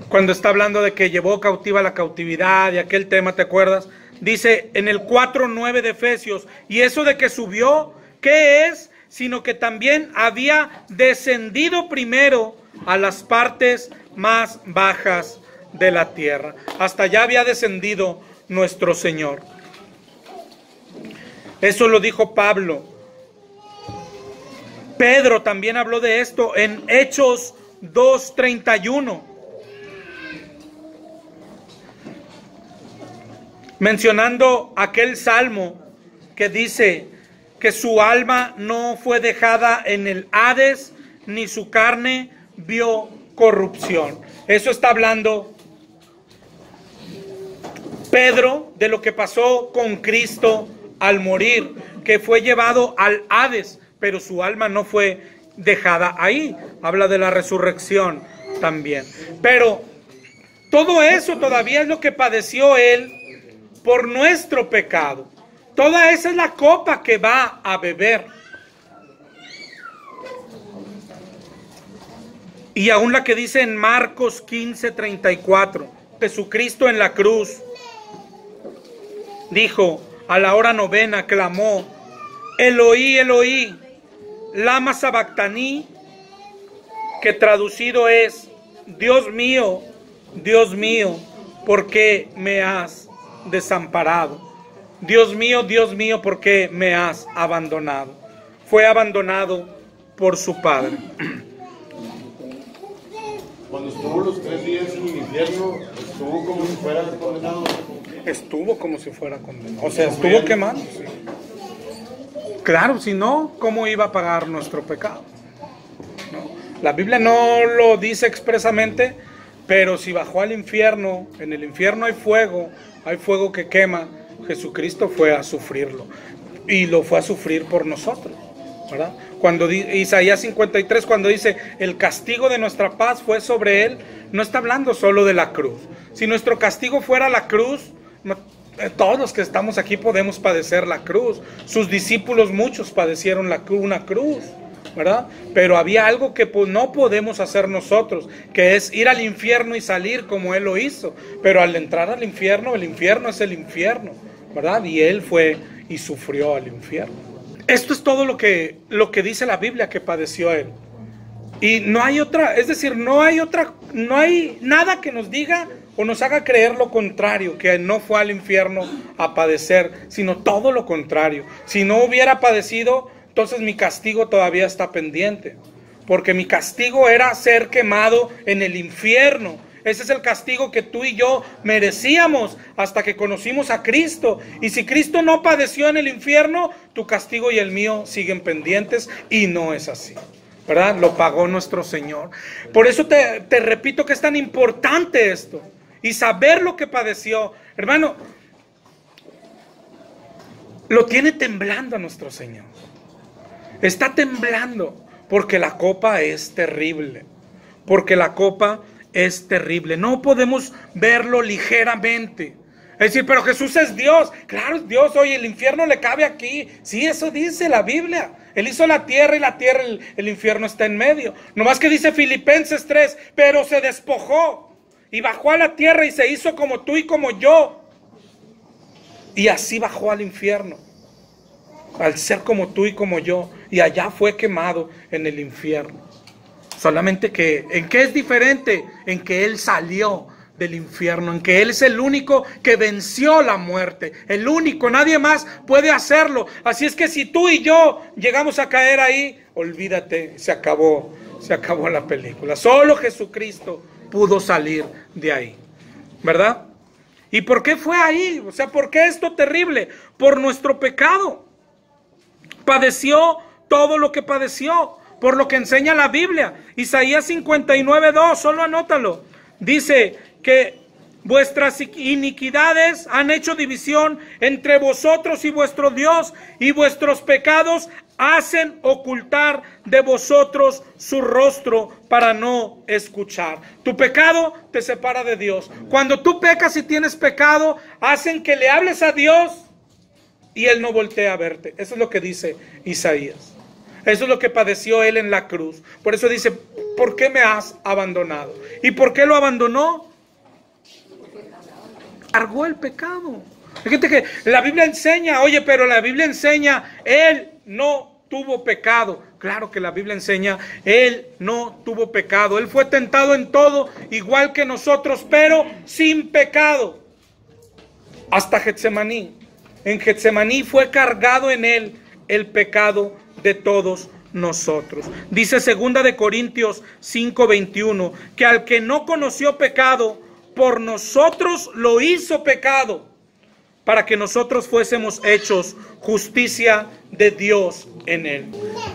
[SPEAKER 1] Cuando está hablando de que llevó cautiva la cautividad y aquel tema, ¿te acuerdas? Dice en el 4:9 de Efesios, y eso de que subió, ¿qué es? Sino que también había descendido primero a las partes más bajas de la tierra. Hasta allá había descendido nuestro Señor. Eso lo dijo Pablo. Pedro también habló de esto en Hechos 2:31. Mencionando aquel salmo que dice que su alma no fue dejada en el Hades, ni su carne vio corrupción. Eso está hablando Pedro de lo que pasó con Cristo al morir, que fue llevado al Hades, pero su alma no fue dejada ahí. Habla de la resurrección también. Pero todo eso todavía es lo que padeció él por nuestro pecado. Toda esa es la copa que va a beber. Y aún la que dice en Marcos 15:34, Jesucristo en la cruz dijo, a la hora novena clamó, Eloí, Eloí, lama sabactaní, que traducido es, Dios mío, ¿por qué me has desamparado? Dios mío, ¿por qué me has abandonado? Fue abandonado por su Padre.
[SPEAKER 2] Cuando estuvo los 3 días en el infierno, estuvo como si fuera condenado.
[SPEAKER 1] Estuvo como si fuera condenado. O sea, estuvo quemado. Sí. Claro, si no, ¿cómo iba a pagar nuestro pecado? ¿No? La Biblia no lo dice expresamente, pero si bajó al infierno, en el infierno hay fuego que quema. Jesucristo fue a sufrirlo y lo fue a sufrir por nosotros, ¿verdad? Cuando Isaías 53, cuando dice el castigo de nuestra paz fue sobre él, no está hablando solo de la cruz. Si nuestro castigo fuera la cruz, todos los que estamos aquí podemos padecer la cruz. Sus discípulos muchos padecieron una cruz, ¿verdad? Pero había algo que no podemos hacer nosotros, que es ir al infierno y salir como él lo hizo. Pero al entrar al infierno, el infierno es el infierno, ¿verdad? Y él fue y sufrió al infierno. Esto es todo lo que dice la Biblia que padeció él. Y no hay otra, es decir, no hay nada que nos diga o nos haga creer lo contrario, que no fue al infierno a padecer, sino todo lo contrario. Si no hubiera padecido, entonces mi castigo todavía está pendiente, porque mi castigo era ser quemado en el infierno. Ese es el castigo que tú y yo merecíamos hasta que conocimos a Cristo. Y si Cristo no padeció en el infierno, tu castigo y el mío siguen pendientes, y no es así, ¿verdad? Lo pagó nuestro Señor. Por eso te repito que es tan importante esto, y saber lo que padeció. Hermano, lo tiene temblando a nuestro Señor. Está temblando porque la copa es terrible. Porque la copa es terrible. No podemos verlo ligeramente. Es decir, pero Jesús es Dios. Claro, es Dios. Oye, el infierno le cabe aquí. Sí, eso dice la Biblia. Él hizo la tierra y la tierra, el infierno está en medio. Nomás que dice Filipenses 3, pero se despojó y bajó a la tierra y se hizo como tú y como yo. Y así bajó al infierno, al ser como tú y como yo. Y allá fue quemado en el infierno. Solamente que, ¿en qué es diferente? En que Él salió del infierno, en que Él es el único que venció la muerte, el único, nadie más puede hacerlo. Así es que si tú y yo llegamos a caer ahí, olvídate, se acabó la película. Solo Jesucristo pudo salir de ahí, ¿verdad? ¿Y por qué fue ahí? O sea, ¿por qué esto terrible? Por nuestro pecado. Padeció todo lo que padeció, por lo que enseña la Biblia. Isaías 59:2, solo anótalo. Dice que vuestras iniquidades han hecho división entre vosotros y vuestro Dios, y vuestros pecados hacen ocultar de vosotros su rostro para no escuchar. Tu pecado te separa de Dios. Cuando tú pecas y tienes pecado, hacen que le hables a Dios y Él no voltea a verte. Eso es lo que dice Isaías. Eso es lo que padeció Él en la cruz. Por eso dice, ¿por qué me has abandonado? ¿Y por qué lo abandonó? Cargó el pecado. Hay gente que la Biblia enseña, oye, pero la Biblia enseña, Él no tuvo pecado. Claro que la Biblia enseña, Él no tuvo pecado. Él fue tentado en todo, igual que nosotros, pero sin pecado. Hasta Getsemaní. En Getsemaní fue cargado en Él el pecado de todos nosotros. Dice 2 Corintios 5:21, que al que no conoció pecado, por nosotros lo hizo pecado, para que nosotros fuésemos hechos justicia de Dios en Él.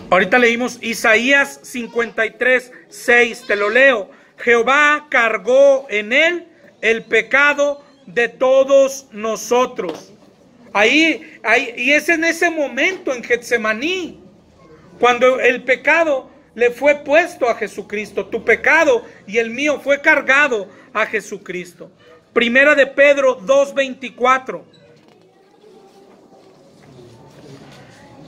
[SPEAKER 1] Ahorita leímos Isaías 53:6, te lo leo. Jehová cargó en Él el pecado de todos nosotros. Y es en ese momento, en Getsemaní, cuando el pecado le fue puesto a Jesucristo. Tu pecado y el mío fue cargado a Jesucristo. Primera de Pedro 2:24.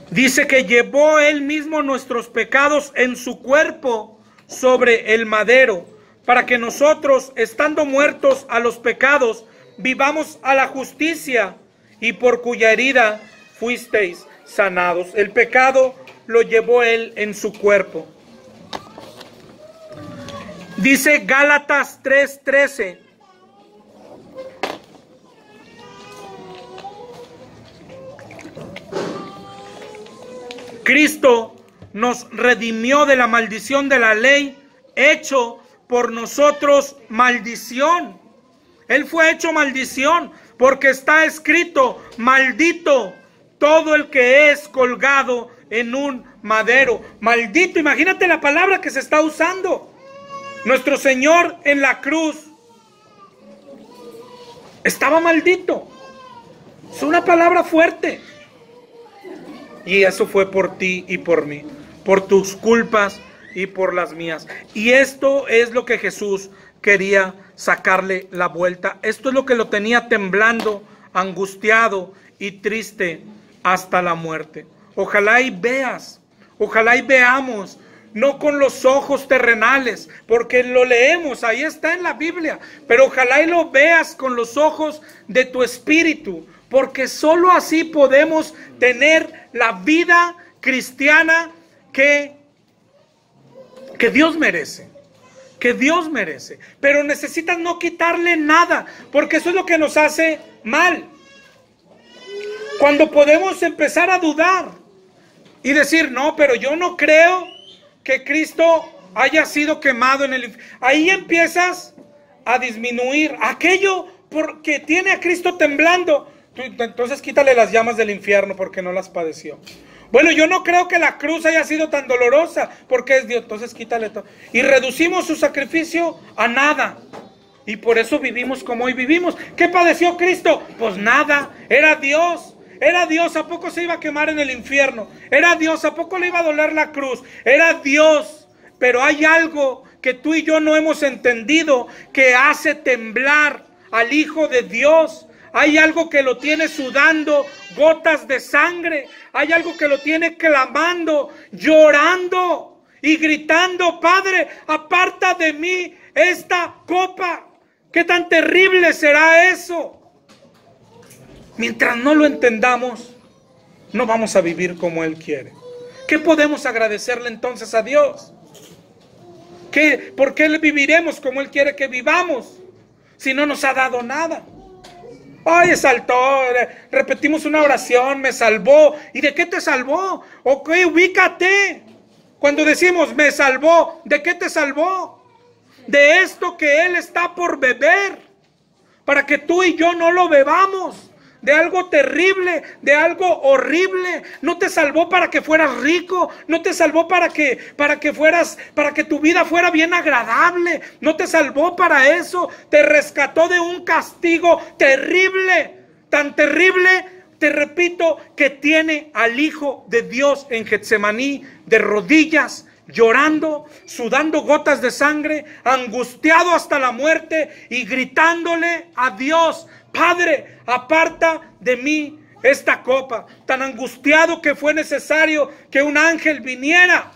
[SPEAKER 1] Dice que llevó Él mismo nuestros pecados en su cuerpo sobre el madero, para que nosotros, estando muertos a los pecados, vivamos a la justicia, y por cuya herida fuisteis sanados. El pecado lo llevó Él en su cuerpo. Dice Gálatas 3:13. Cristo nos redimió de la maldición de la ley, hecho por nosotros maldición. Él fue hecho maldición, porque está escrito, maldito todo el que es colgado en un madero. Maldito, imagínate la palabra que se está usando. Nuestro Señor en la cruz estaba maldito. Es una palabra fuerte. Y eso fue por ti y por mí, por tus culpas y por las mías. Y esto es lo que Jesús quería sacarle la vuelta. Esto es lo que lo tenía temblando, angustiado y triste hasta la muerte. Ojalá y veas, ojalá y veamos, no con los ojos terrenales, porque lo leemos, ahí está en la Biblia, pero ojalá y lo veas con los ojos de tu espíritu, porque solo así podemos tener la vida cristiana que Dios merece. Que Dios merece. Pero necesitas no quitarle nada, porque eso es lo que nos hace mal. Cuando podemos empezar a dudar y decir, no, pero yo no creo que Cristo haya sido quemado en el infierno. Ahí empiezas a disminuir aquello porque tiene a Cristo temblando. Entonces quítale las llamas del infierno porque no las padeció. Bueno, yo no creo que la cruz haya sido tan dolorosa porque es Dios. Entonces quítale todo. Y reducimos su sacrificio a nada. Y por eso vivimos como hoy vivimos. ¿Qué padeció Cristo? Pues nada. Era Dios. Era Dios. ¿A poco se iba a quemar en el infierno? Era Dios. ¿A poco le iba a doler la cruz? Era Dios. Pero hay algo que tú y yo no hemos entendido que hace temblar al Hijo de Dios, Hay algo que lo tiene sudando gotas de sangre. Hay algo que lo tiene clamando, llorando y gritando: Padre, aparta de mí esta copa. ¿Qué tan terrible será eso? Mientras no lo entendamos, no vamos a vivir como Él quiere. ¿Qué podemos agradecerle entonces a Dios? ¿Por qué le viviremos como Él quiere que vivamos si no nos ha dado nada? Ay, saltó, repetimos una oración, me salvó. ¿Y de qué te salvó? Ok, ubícate. Cuando decimos me salvó, ¿de qué te salvó? De esto que Él está por beber, para que tú y yo no lo bebamos. De algo terrible, de algo horrible. No te salvó para que fueras rico, no te salvó para que tu vida fuera bien agradable. No te salvó para eso. Te rescató de un castigo terrible, tan terrible, te repito, que tiene al Hijo de Dios en Getsemaní de rodillas, llorando, sudando gotas de sangre, angustiado hasta la muerte y gritándole a Dios: Padre, aparta de mí esta copa. Tan angustiado que fue necesario que un ángel viniera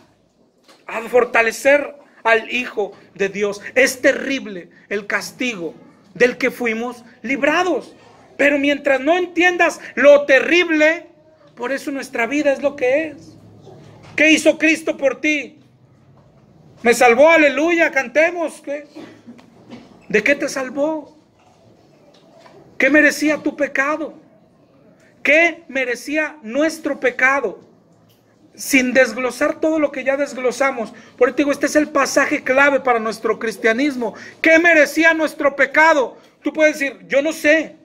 [SPEAKER 1] a fortalecer al Hijo de Dios. Es terrible el castigo del que fuimos librados. Pero mientras no entiendas lo terrible, por eso nuestra vida es lo que es. ¿Qué hizo Cristo por ti? Me salvó, aleluya, cantemos. ¿Qué? ¿De qué te salvó? ¿Qué merecía tu pecado? ¿Qué merecía nuestro pecado? Sin desglosar todo lo que ya desglosamos. Por eso digo, este es el pasaje clave para nuestro cristianismo. ¿Qué merecía nuestro pecado? Tú puedes decir: yo no sé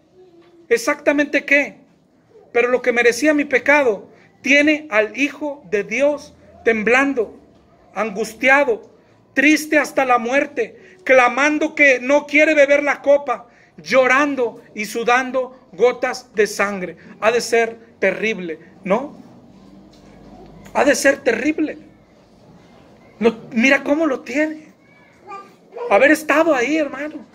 [SPEAKER 1] exactamente qué, pero lo que merecía mi pecado tiene al Hijo de Dios temblando, angustiado, triste hasta la muerte, clamando que no quiere beber la copa, llorando y sudando gotas de sangre. Ha de ser terrible, ¿no? Ha de ser terrible. Mira cómo lo tiene. Haber estado ahí, hermano.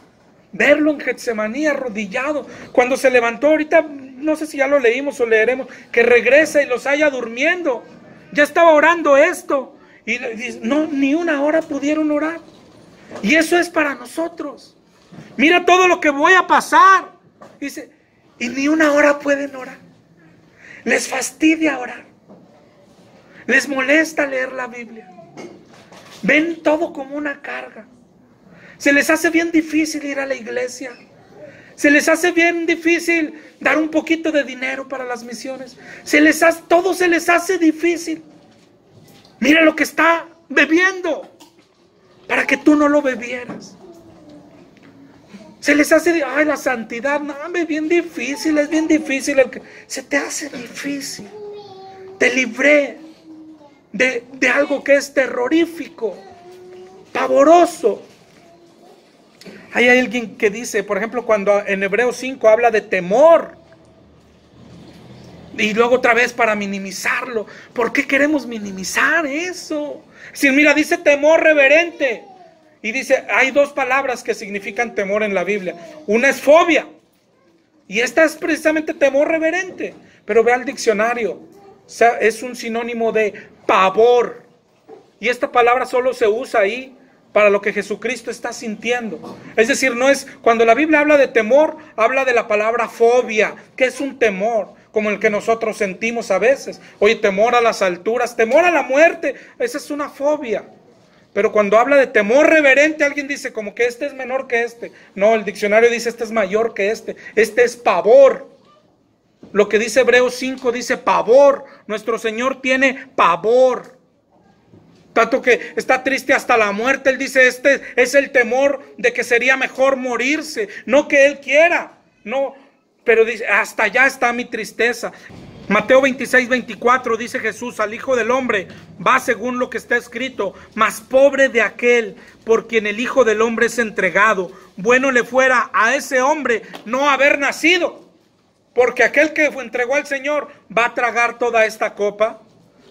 [SPEAKER 1] Verlo en Getsemaní arrodillado. Cuando se levantó, ahorita no sé si ya lo leímos o leeremos, que regresa y los haya durmiendo. Ya estaba orando esto. Y no, ni una hora pudieron orar. Y eso es para nosotros. Mira todo lo que voy a pasar. Dice, y ni una hora pueden orar. Les fastidia orar. Les molesta leer la Biblia. Ven todo como una carga. Se les hace bien difícil ir a la iglesia. Se les hace bien difícil dar un poquito de dinero para las misiones. Todo se les hace difícil. Mira lo que está bebiendo para que tú no lo bebieras. Se les hace, ay, la santidad, no, es bien difícil, es bien difícil. Se te hace difícil. Te libré de algo que es terrorífico, pavoroso. Hay alguien que dice, por ejemplo, cuando en Hebreos 5 habla de temor, y luego otra vez para minimizarlo. ¿Por qué queremos minimizar eso? Si mira, dice temor reverente. Y dice, hay dos palabras que significan temor en la Biblia. Una es fobia. Y esta es precisamente temor reverente. Pero ve al diccionario. O sea, es un sinónimo de pavor. Y esta palabra solo se usa ahí para lo que Jesucristo está sintiendo. Es decir, no es, cuando la Biblia habla de temor, habla de la palabra fobia, que es un temor, como el que nosotros sentimos a veces. Oye, temor a las alturas, temor a la muerte, esa es una fobia. Pero cuando habla de temor reverente, alguien dice como que este es menor que este. No, el diccionario dice este es mayor que este. Este es pavor. Lo que dice Hebreos 5 dice pavor. Nuestro Señor tiene pavor. Tanto que está triste hasta la muerte. Él dice, este es el temor de que sería mejor morirse. No que Él quiera, no, pero dice, hasta allá está mi tristeza. Mateo 26, 24 dice Jesús, al Hijo del Hombre va según lo que está escrito, mas pobre de aquel por quien el Hijo del Hombre es entregado. Bueno le fuera a ese hombre no haber nacido, porque aquel que entregó al Señor va a tragar toda esta copa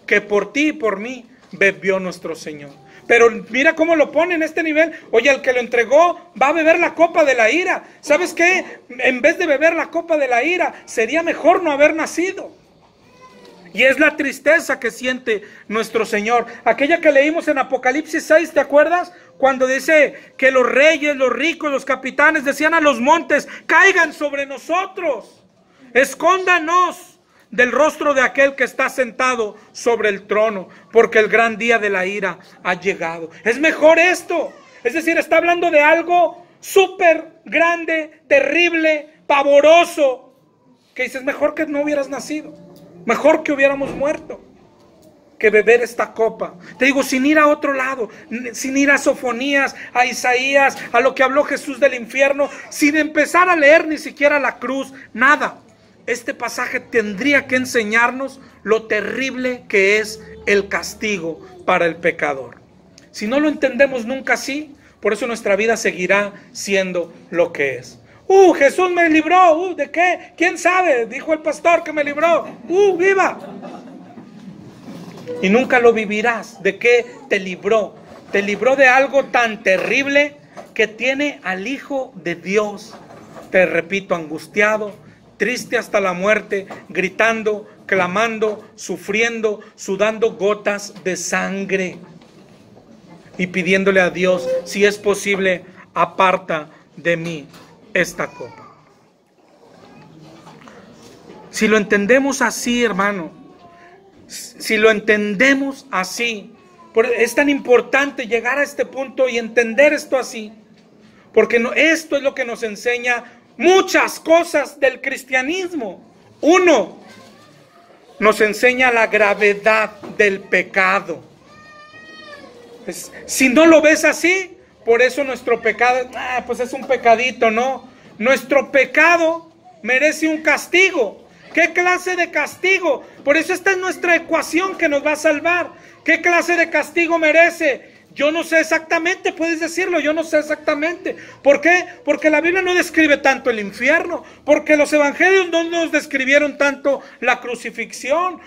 [SPEAKER 1] que por ti y por mí bebió nuestro Señor. Pero mira cómo lo pone en este nivel. Oye, el que lo entregó va a beber la copa de la ira. ¿Sabes qué? En vez de beber la copa de la ira, sería mejor no haber nacido. Y es la tristeza que siente nuestro Señor. Aquella que leímos en Apocalipsis 6, ¿te acuerdas? Cuando dice que los reyes, los ricos, los capitanes decían a los montes: caigan sobre nosotros, escóndanos del rostro de aquel que está sentado sobre el trono, porque el gran día de la ira ha llegado. Es mejor esto. Es decir, está hablando de algo súper grande, terrible, pavoroso, que dices, mejor que no hubieras nacido, mejor que hubiéramos muerto, que beber esta copa. Te digo, sin ir a otro lado, sin ir a Sofonías, a Isaías, a lo que habló Jesús del infierno, sin empezar a leer ni siquiera la cruz, nada. Este pasaje tendría que enseñarnos lo terrible que es el castigo para el pecador. Si no lo entendemos nunca así, por eso nuestra vida seguirá siendo lo que es. Jesús me libró. ¿De qué? ¿Quién sabe? Dijo el pastor que me libró. ¡Viva! Y nunca lo vivirás. ¿De qué te libró? Te libró de algo tan terrible que tiene al Hijo de Dios, te repito, angustiado, triste hasta la muerte, gritando, clamando, sufriendo, sudando gotas de sangre y pidiéndole a Dios, si es posible, aparta de mí esta copa. Si lo entendemos así, hermano, si lo entendemos así, es tan importante llegar a este punto y entender esto así, porque esto es lo que nos enseña muchas cosas del cristianismo. Uno, nos enseña la gravedad del pecado. Si no lo ves así, por eso nuestro pecado, pues es un pecadito, ¿no? Nuestro pecado merece un castigo. ¿Qué clase de castigo? Por eso esta es nuestra ecuación que nos va a salvar. ¿Qué clase de castigo merece? Yo no sé exactamente, puedes decirlo, yo no sé exactamente. ¿Por qué? Porque la Biblia no describe tanto el infierno, porque los evangelios no nos describieron tanto la crucifixión,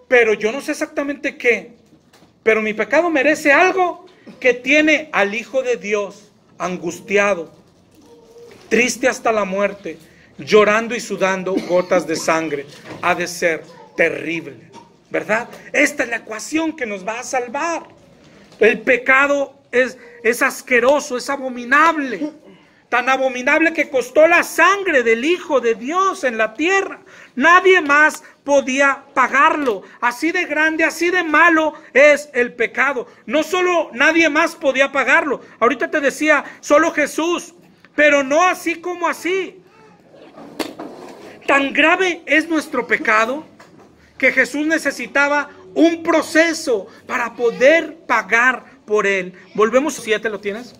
[SPEAKER 1] pero yo no sé exactamente qué. Pero mi pecado merece algo que tiene al Hijo de Dios angustiado, triste hasta la muerte, llorando y sudando gotas de sangre. Ha de ser terrible, ¿verdad? Esta es la ecuación que nos va a salvar. El pecado es asqueroso, es abominable. Tan abominable que costó la sangre del Hijo de Dios en la tierra. Nadie más podía pagarlo. Así de grande, así de malo es el pecado. No solo nadie más podía pagarlo. Ahorita te decía, solo Jesús. Pero no así como así. Tan grave es nuestro pecado que Jesús necesitaba un proceso para poder pagar por él. Volvemos, ¿7 lo tienes?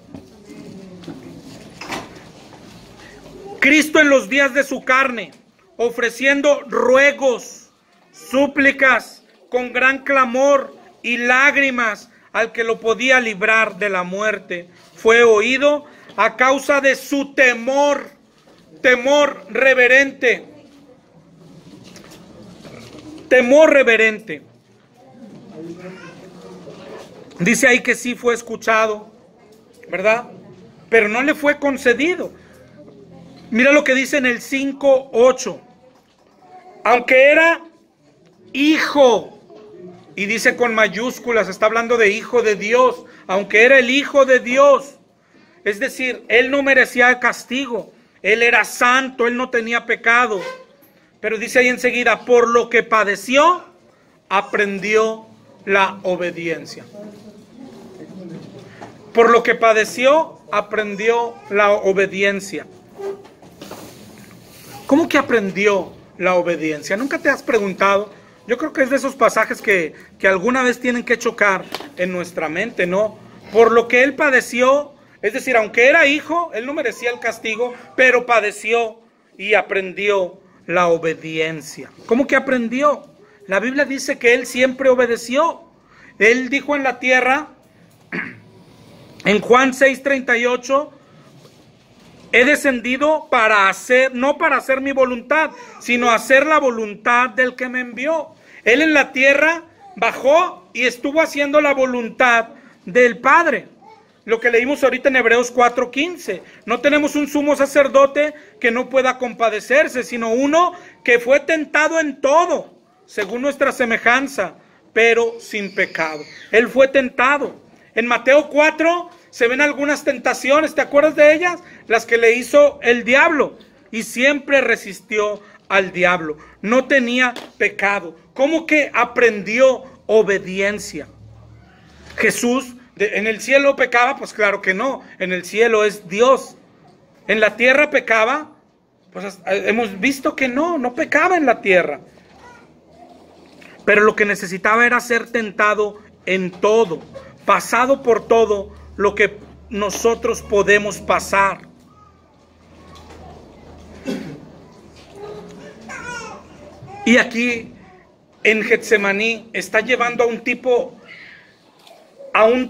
[SPEAKER 1] Cristo en los días de su carne, ofreciendo ruegos, súplicas, con gran clamor y lágrimas al que lo podía librar de la muerte, fue oído a causa de su temor reverente. Temor reverente. Dice ahí que sí fue escuchado, ¿verdad? Pero no le fue concedido. Mira lo que dice en el 5:8. Aunque era hijo, y dice con mayúsculas, está hablando de hijo de Dios, aunque era el Hijo de Dios, es decir, él no merecía el castigo, él era santo, él no tenía pecado, pero dice ahí enseguida, por lo que padeció, aprendió la obediencia. Por lo que padeció, aprendió la obediencia. ¿Cómo que aprendió la obediencia? ¿Nunca te has preguntado? Yo creo que es de esos pasajes que alguna vez tienen que chocar en nuestra mente, ¿no? Por lo que él padeció, es decir, aunque era hijo, él no merecía el castigo, pero padeció y aprendió la obediencia. ¿Cómo que aprendió? La Biblia dice que él siempre obedeció. Él dijo en la tierra, en Juan 6:38, he descendido para hacer, no para hacer mi voluntad, sino hacer la voluntad del que me envió. Él en la tierra bajó y estuvo haciendo la voluntad del Padre. Lo que leímos ahorita en Hebreos 4:15. No tenemos un sumo sacerdote que no pueda compadecerse, sino uno que fue tentado en todo, según nuestra semejanza, pero sin pecado. Él fue tentado. En Mateo 4 se ven algunas tentaciones, ¿te acuerdas de ellas? Las que le hizo el diablo, y siempre resistió al diablo. No tenía pecado. ¿Cómo que aprendió obediencia? Jesús, ¿en el cielo pecaba? Pues claro que no. En el cielo es Dios. ¿En la tierra pecaba? Pues hemos visto que no pecaba en la tierra. Pero lo que necesitaba era ser tentado en todo, pasado por todo lo que nosotros podemos pasar. Y aquí en Getsemaní está llevando a un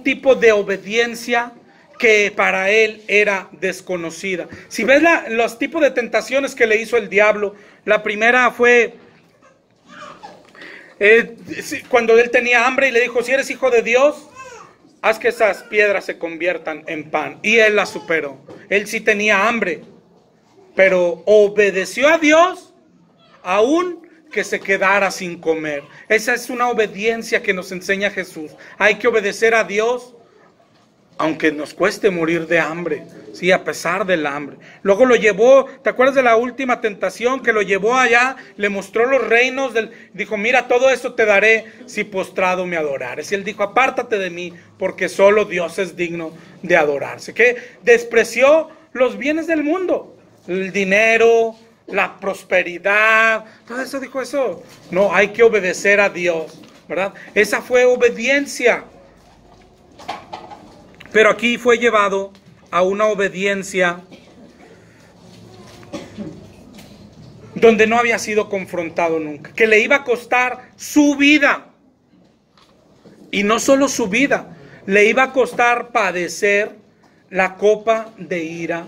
[SPEAKER 1] tipo de obediencia que para él era desconocida. Si ves los tipos de tentaciones que le hizo el diablo, la primera fue cuando él tenía hambre y le dijo: si eres hijo de Dios, haz que esas piedras se conviertan en pan. Y él la superó. Él sí tenía hambre, pero obedeció a Dios aún que se quedara sin comer. Esa es una obediencia que nos enseña Jesús. Hay que obedecer a Dios aunque nos cueste morir de hambre, sí, a pesar del hambre. Luego lo llevó, ¿te acuerdas de la última tentación? Que lo llevó allá, le mostró los reinos, dijo: mira, todo eso te daré si postrado me adorares. Y él dijo: apártate de mí, porque solo Dios es digno de adorarse. Que despreció los bienes del mundo, el dinero, la prosperidad, todo eso. Dijo: eso no, hay que obedecer a Dios, ¿verdad? Esa fue obediencia. Pero aquí fue llevado a una obediencia donde no había sido confrontado nunca, que le iba a costar su vida. Y no solo su vida, le iba a costar padecer la copa de ira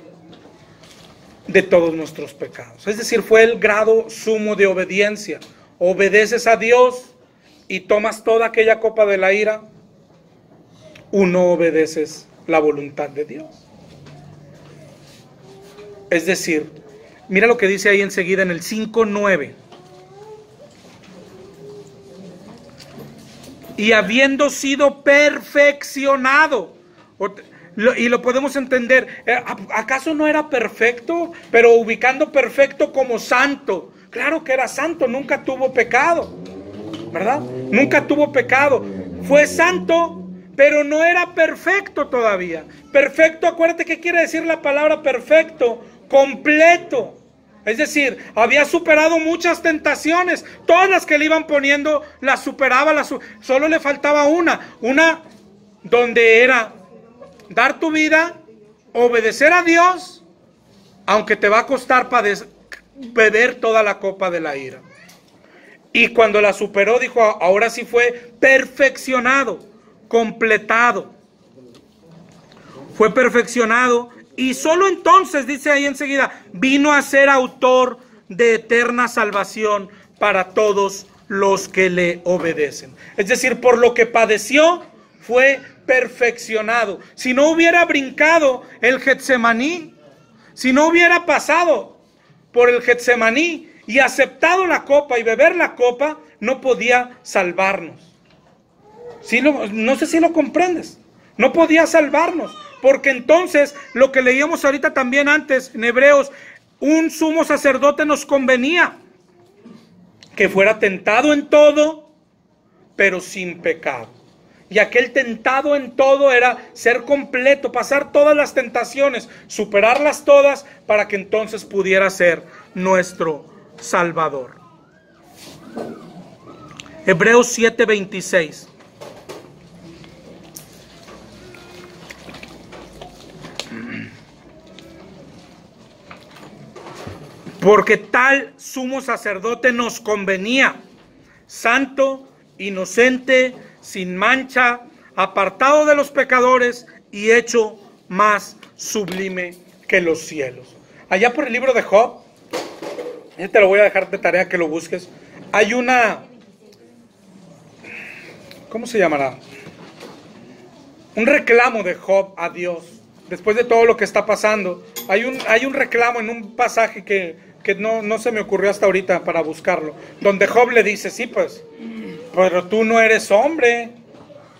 [SPEAKER 1] de todos nuestros pecados. Es decir, fue el grado sumo de obediencia. Obedeces a Dios y tomas toda aquella copa de la ira, o no obedeces la voluntad de Dios. Es decir, mira lo que dice ahí enseguida en el 5:9. Y habiendo sido perfeccionado, y lo podemos entender, ¿acaso no era perfecto? Pero ubicando perfecto como santo. Claro que era santo, nunca tuvo pecado, ¿verdad? Nunca tuvo pecado. Fue santo, pero no era perfecto todavía. Perfecto, acuérdate qué quiere decir la palabra perfecto: completo. Es decir, había superado muchas tentaciones. Todas las que le iban poniendo las superaba. Solo le faltaba una donde era dar tu vida, obedecer a Dios, aunque te va a costar beber toda la copa de la ira. Y cuando la superó, dijo: ahora sí fue perfeccionado, completado. Fue perfeccionado, y solo entonces, dice ahí enseguida, vino a ser autor de eterna salvación para todos los que le obedecen. Es decir, por lo que padeció, fue perfeccionado. Si no hubiera brincado el Getsemaní, si no hubiera pasado por el Getsemaní y aceptado la copa y beber la copa, no podía salvarnos. ¿Sí? No sé si lo comprendes. No podía salvarnos, porque entonces lo que leíamos ahorita también antes en Hebreos, un sumo sacerdote nos convenía que fuera tentado en todo, pero sin pecado. Y aquel tentado en todo era ser completo, pasar todas las tentaciones, superarlas todas, para que entonces pudiera ser nuestro Salvador. Hebreos 7:26. Porque tal sumo sacerdote nos convenía, santo, inocente, sin mancha, apartado de los pecadores y hecho más sublime que los cielos. Allá por el libro de Job, te lo voy a dejar de tarea que lo busques, hay una ¿cómo se llamará? Un reclamo de Job a Dios, después de todo lo que está pasando. Hay un reclamo en un pasaje que no se me ocurrió hasta ahorita para buscarlo, donde Job le dice, sí, pues, pero tú no eres hombre,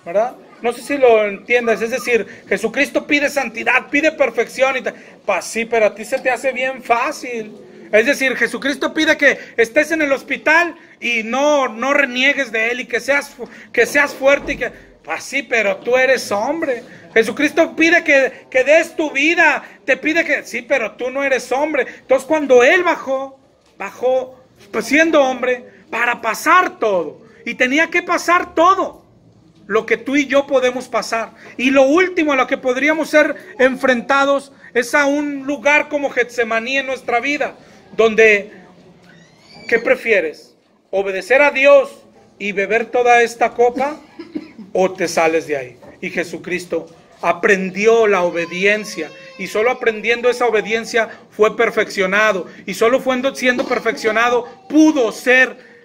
[SPEAKER 1] ¿verdad? No sé si lo entiendes, es decir, Jesucristo pide santidad, pide perfección, pues sí, pero a ti se te hace bien fácil. Es decir, Jesucristo pide que estés en el hospital y no reniegues de Él y que seas fuerte y que, pues sí, pero tú eres hombre. Jesucristo pide que des tu vida, te pide que, sí, pero tú no eres hombre. Entonces cuando Él bajó pues siendo hombre, para pasar todo, y tenía que pasar todo lo que tú y yo podemos pasar. Y lo último a lo que podríamos ser enfrentados es a un lugar como Getsemaní en nuestra vida, donde, ¿qué prefieres? ¿Obedecer a Dios y beber toda esta copa? ¿O te sales de ahí? Y Jesucristo aprendió la obediencia, y solo aprendiendo esa obediencia fue perfeccionado, y solo siendo perfeccionado pudo ser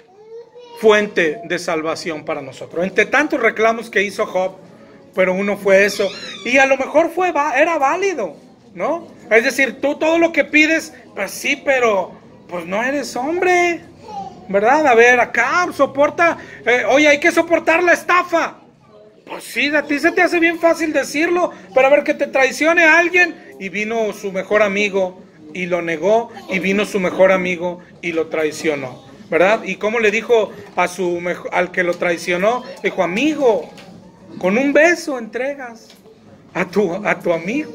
[SPEAKER 1] fuente de salvación para nosotros. Entre tantos reclamos que hizo Job, pero uno fue eso, y a lo mejor era válido, ¿no? Es decir, tú todo lo que pides, pues sí, pero pues no eres hombre, ¿verdad? A ver, acá soporta, oye, hay que soportar la estafa. Pues sí, a ti se te hace bien fácil decirlo, pero a ver, que te traicione a alguien, y vino su mejor amigo y lo negó, y vino su mejor amigo y lo traicionó, ¿verdad? Y como le dijo al que lo traicionó, dijo, amigo, con un beso entregas a tu amigo.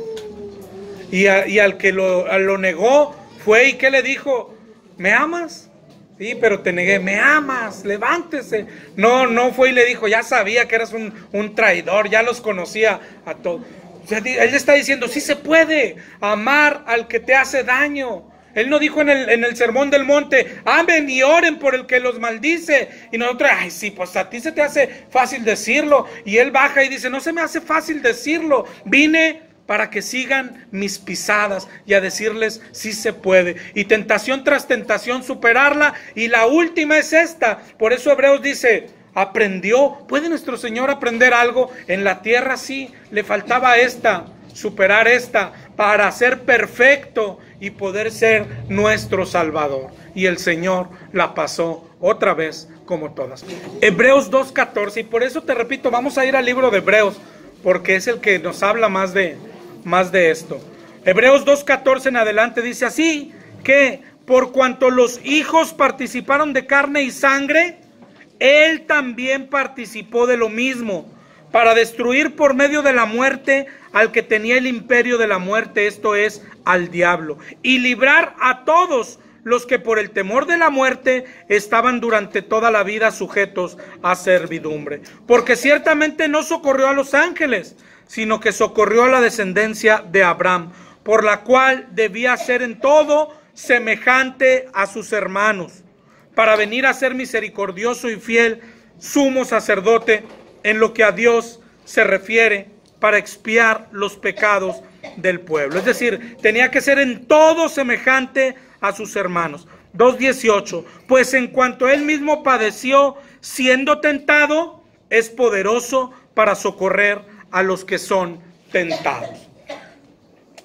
[SPEAKER 1] Y al que lo negó fue, ¿y qué le dijo? ¿Me amas? Sí, pero te negué. ¿Me amas? Levántese. No fue y le dijo, ya sabía que eras un traidor, ya los conocía a todos. O sea, él está diciendo, sí se puede amar al que te hace daño. Él no dijo en el sermón del monte, amen y oren por el que los maldice. Y nosotros, ay sí, pues a ti se te hace fácil decirlo. Y él baja y dice, no se me hace fácil decirlo. Vine para que sigan mis pisadas y a decirles, sí se puede. Y tentación tras tentación superarla. Y la última es esta. Por eso Hebreos dice, aprendió. ¿Puede nuestro Señor aprender algo? En la tierra sí, le faltaba superar esta, para ser perfecto y poder ser nuestro Salvador. Y el Señor la pasó otra vez como todas. Hebreos 2:14, y por eso te repito, vamos a ir al libro de Hebreos, porque es el que nos habla más de esto. Hebreos 2:14 en adelante dice así, que por cuanto los hijos participaron de carne y sangre, Él también participó de lo mismo, para destruir por medio de la muerte al que tenía el imperio de la muerte, esto es, al diablo, y librar a todos los que por el temor de la muerte estaban durante toda la vida sujetos a servidumbre. Porque ciertamente no socorrió a los ángeles, sino que socorrió a la descendencia de Abraham, por la cual debía ser en todo semejante a sus hermanos, para venir a ser misericordioso y fiel sumo sacerdote en lo que a Dios se refiere, para expiar los pecados del pueblo. Es decir, tenía que ser en todo semejante a sus hermanos. 2:18, pues en cuanto él mismo padeció siendo tentado, es poderoso para socorrer a los que son tentados.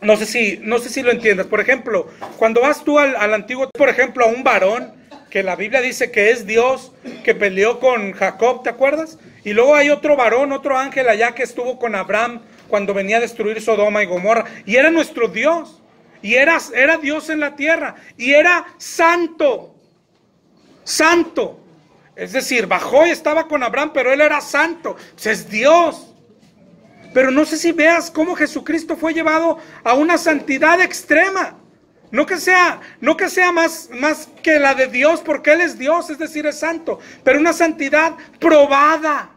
[SPEAKER 1] No sé si lo entiendes. Por ejemplo, cuando vas tú al antiguo, por ejemplo, a un varón que la Biblia dice que es Dios, que peleó con Jacob, ¿te acuerdas? Y luego hay otro varón, otro ángel allá que estuvo con Abraham cuando venía a destruir Sodoma y Gomorra, y era nuestro Dios, y era Dios en la tierra, y era santo, es decir, bajó y estaba con Abraham, pero él era santo, pues es Dios. Pero no sé si veas cómo Jesucristo fue llevado a una santidad extrema. No que sea más que la de Dios, porque Él es Dios, es decir, es santo, pero una santidad probada,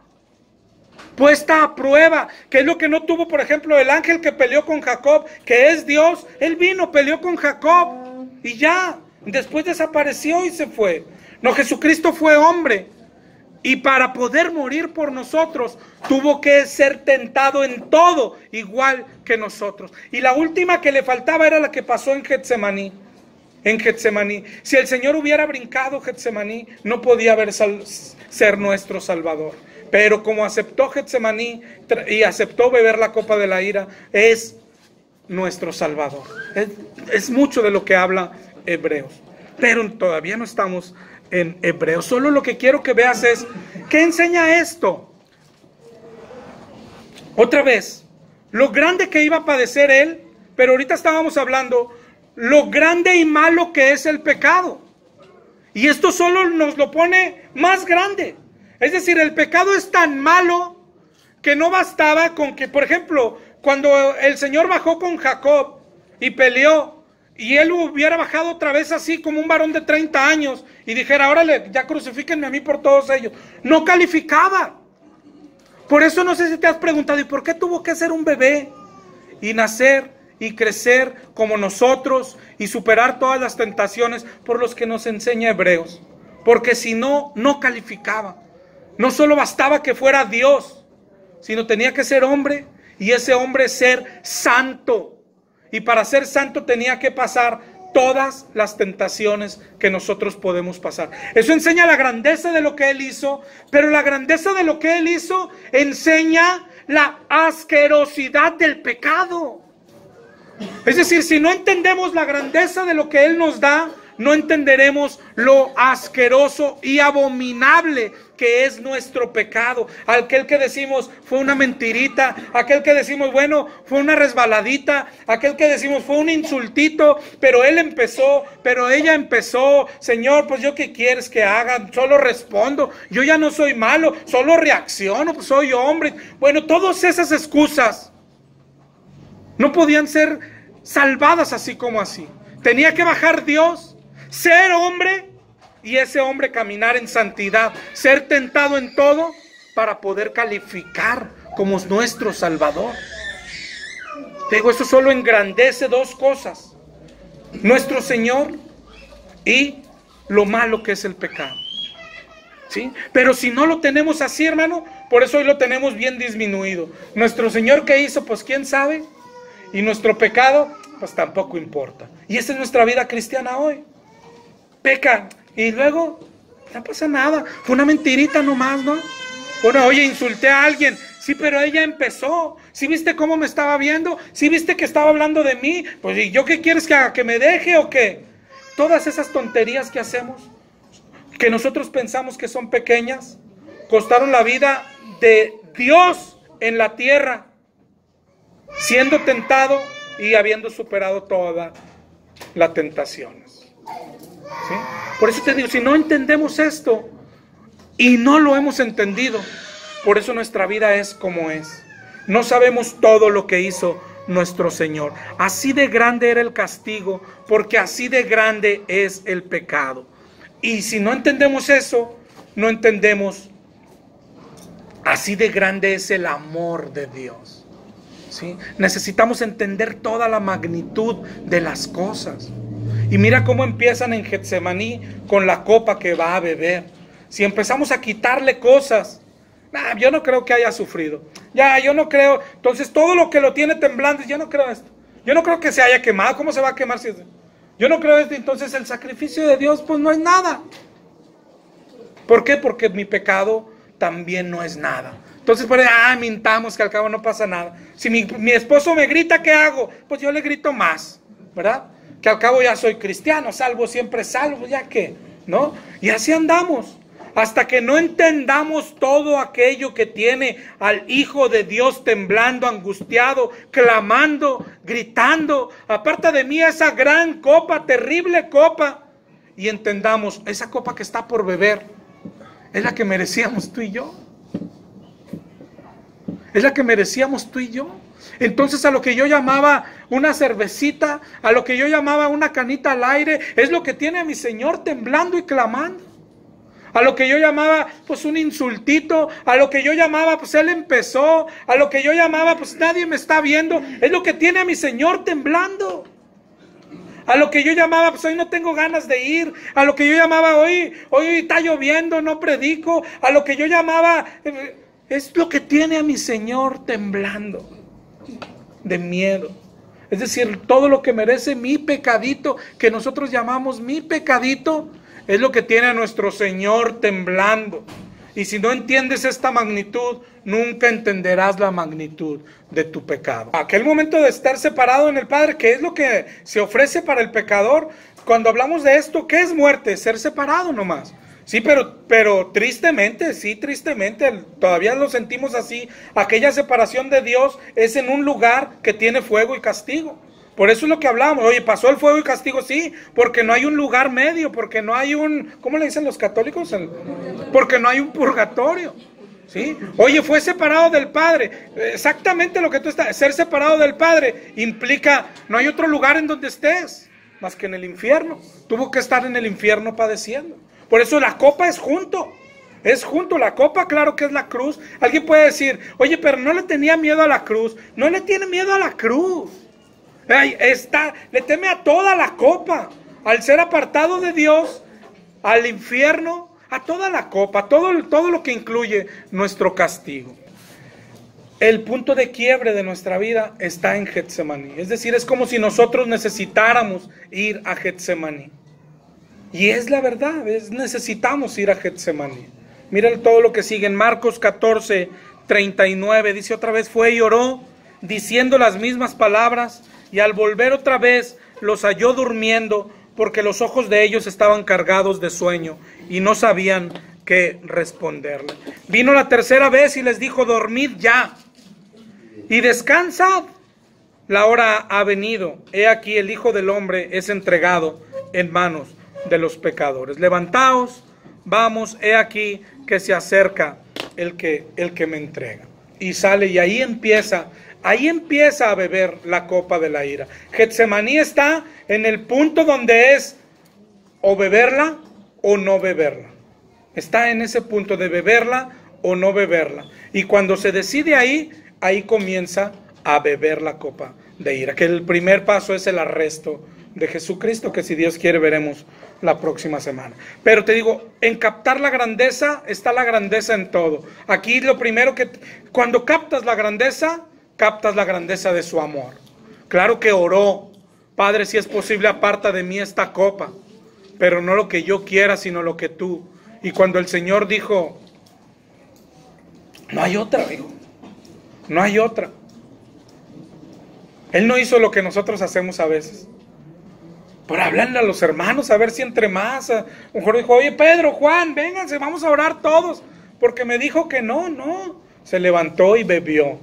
[SPEAKER 1] puesta a prueba, que es lo que no tuvo, por ejemplo, el ángel que peleó con Jacob, que es Dios. Él vino, peleó con Jacob y ya, después desapareció y se fue. No, Jesucristo fue hombre, y para poder morir por nosotros tuvo que ser tentado en todo, igual que nosotros. Y la última que le faltaba era la que pasó en Getsemaní. Si el Señor hubiera brincado Getsemaní, no podía ser nuestro Salvador. Pero como aceptó Getsemaní y aceptó beber la copa de la ira, es nuestro Salvador. Es mucho de lo que habla Hebreos. Pero todavía no estamos en Hebreos. Solo lo que quiero que veas es, ¿qué enseña esto? Otra vez, lo grande que iba a padecer Él, pero ahorita estábamos hablando lo grande y malo que es el pecado. Y esto solo nos lo pone más grande. Es decir, el pecado es tan malo que no bastaba con que, por ejemplo, cuando el Señor bajó con Jacob y peleó, y él hubiera bajado otra vez así como un varón de 30 años y dijera, órale, ya crucifíquenme a mí por todos ellos, no calificaba. Por eso no sé si te has preguntado, ¿y por qué tuvo que ser un bebé y nacer y crecer como nosotros y superar todas las tentaciones por los que nos enseña Hebreos? Porque si no, no calificaba. No solo bastaba que fuera Dios, sino tenía que ser hombre, y ese hombre ser santo. Y para ser santo tenía que pasar todas las tentaciones que nosotros podemos pasar. Eso enseña la grandeza de lo que Él hizo, pero la grandeza de lo que Él hizo enseña la asquerosidad del pecado. Es decir, si no entendemos la grandeza de lo que Él nos da, no entenderemos lo asqueroso y abominable que es nuestro pecado. Aquel que decimos fue una mentirita, aquel que decimos, bueno, fue una resbaladita, aquel que decimos fue un insultito, pero él empezó, pero ella empezó. Señor, pues yo qué quieres que haga, solo respondo, yo ya no soy malo, solo reacciono, pues soy hombre. Bueno, todas esas excusas no podían ser salvadas así como así. Tenía que bajar Dios, ser hombre, y ese hombre caminar en santidad, ser tentado en todo para poder calificar como nuestro Salvador. Te digo, eso solo engrandece dos cosas: nuestro Señor y lo malo que es el pecado. ¿Sí? Pero si no lo tenemos así, hermano, por eso hoy lo tenemos bien disminuido. Nuestro Señor, ¿qué hizo? Pues quién sabe. Y nuestro pecado, pues tampoco importa. Y esa es nuestra vida cristiana hoy. Peca y luego no pasa nada, fue una mentirita nomás, ¿no? Bueno, oye, insulté a alguien, sí, pero ella empezó. ¿Sí viste cómo me estaba viendo? ¿Sí viste que estaba hablando de mí? Pues, ¿y yo qué quieres que haga? ¿Que me deje o qué? Todas esas tonterías que hacemos, que nosotros pensamos que son pequeñas, costaron la vida de Dios en la tierra, siendo tentado y habiendo superado todas las tentaciones. ¿Sí? Por eso te digo, si no entendemos esto y no lo hemos entendido, por eso nuestra vida es como es. No sabemos todo lo que hizo nuestro Señor. Así de grande era el castigo, porque así de grande es el pecado. Y si no entendemos eso, no entendemos así de grande es el amor de Dios. ¿Sí? Necesitamos entender toda la magnitud de las cosas. Y mira cómo empiezan en Getsemaní con la copa que va a beber. Si empezamos a quitarle cosas, yo no creo que haya sufrido. Yo no creo. Entonces todo lo que lo tiene temblando, yo no creo esto. Yo no creo que se haya quemado. ¿Cómo se va a quemar si es? Yo no creo esto. Entonces el sacrificio de Dios pues no es nada. ¿Por qué? Porque mi pecado también no es nada. Entonces, mintamos que al cabo no pasa nada. Si mi esposo me grita, ¿qué hago? Pues yo le grito más, ¿verdad? Que al cabo ya soy cristiano, salvo siempre salvo, ya que, ¿no? Y así andamos, hasta que no entendamos todo aquello que tiene al Hijo de Dios temblando, angustiado, clamando, gritando, aparta de mí esa gran copa, terrible copa, y entendamos, esa copa que está por beber, es la que merecíamos tú y yo. Es la que merecíamos tú y yo. Entonces a lo que yo llamaba una cervecita, a lo que yo llamaba una canita al aire, es lo que tiene a mi Señor temblando y clamando. A lo que yo llamaba pues un insultito, a lo que yo llamaba pues Él empezó, a lo que yo llamaba pues nadie me está viendo, es lo que tiene a mi Señor temblando. A lo que yo llamaba pues hoy no tengo ganas de ir, a lo que yo llamaba hoy está lloviendo, no predico, a lo que yo llamaba es lo que tiene a mi Señor temblando de miedo. Es decir, todo lo que merece mi pecadito, que nosotros llamamos mi pecadito, es lo que tiene a nuestro Señor temblando. Y si no entiendes esta magnitud, nunca entenderás la magnitud de tu pecado. Aquel momento de estar separado en el Padre, ¿qué es lo que se ofrece para el pecador? Cuando hablamos de esto, ¿qué es muerte? Ser separado nomás. Sí, pero tristemente, todavía lo sentimos así. Aquella separación de Dios es en un lugar que tiene fuego y castigo. Por eso es lo que hablamos. Oye, ¿pasó el fuego y castigo? Sí, porque no hay un lugar medio, porque no hay un, ¿cómo le dicen los católicos? Porque no hay un purgatorio. ¿Sí? Oye, fue separado del Padre. Exactamente lo que tú estás. Ser separado del Padre implica, no hay otro lugar en donde estés, más que en el infierno. Tuvo que estar en el infierno padeciendo. Por eso la copa es junto. Es junto, la copa, claro que es la cruz. Alguien puede decir, oye, pero no le tenía miedo a la cruz. No le tiene miedo a la cruz. Le teme a toda la copa. Al ser apartado de Dios, al infierno, a toda la copa, todo lo que incluye nuestro castigo. El punto de quiebre de nuestra vida está en Getsemaní. Es decir, es como si nosotros necesitáramos ir a Getsemaní. Y es la verdad, necesitamos ir a Getsemaní. Mira todo lo que sigue en Marcos 14, 39. Dice otra vez, fue y oró, diciendo las mismas palabras, y al volver otra vez los halló durmiendo, porque los ojos de ellos estaban cargados de sueño, y no sabían qué responderle. Vino la tercera vez y les dijo, dormid ya, y descansad. La hora ha venido, he aquí el Hijo del Hombre es entregado en manos de los pecadores. Levantaos, vamos, he aquí que se acerca el que me entrega. Y sale, y ahí empieza a beber la copa de la ira. Getsemaní está en el punto donde es o beberla o no beberla. Está en ese punto de beberla o no beberla. Y cuando se decide ahí comienza a beber la copa de ira. Que el primer paso es el arresto de Jesucristo, que si Dios quiere veremos la próxima semana. Pero te digo, en captar la grandeza está la grandeza en todo. Aquí lo primero que, cuando captas la grandeza de su amor. Claro que oró, Padre, si es posible aparta de mí esta copa, pero no lo que yo quiera, sino lo que tú. Y cuando el Señor dijo, no hay otra, dijo, no hay otra. Él no hizo lo que nosotros hacemos a veces. Por hablarle a los hermanos, a ver si entre más. A lo mejor dijo, oye, Pedro, Juan, vénganse, vamos a orar todos. Porque me dijo que no. Se levantó y bebió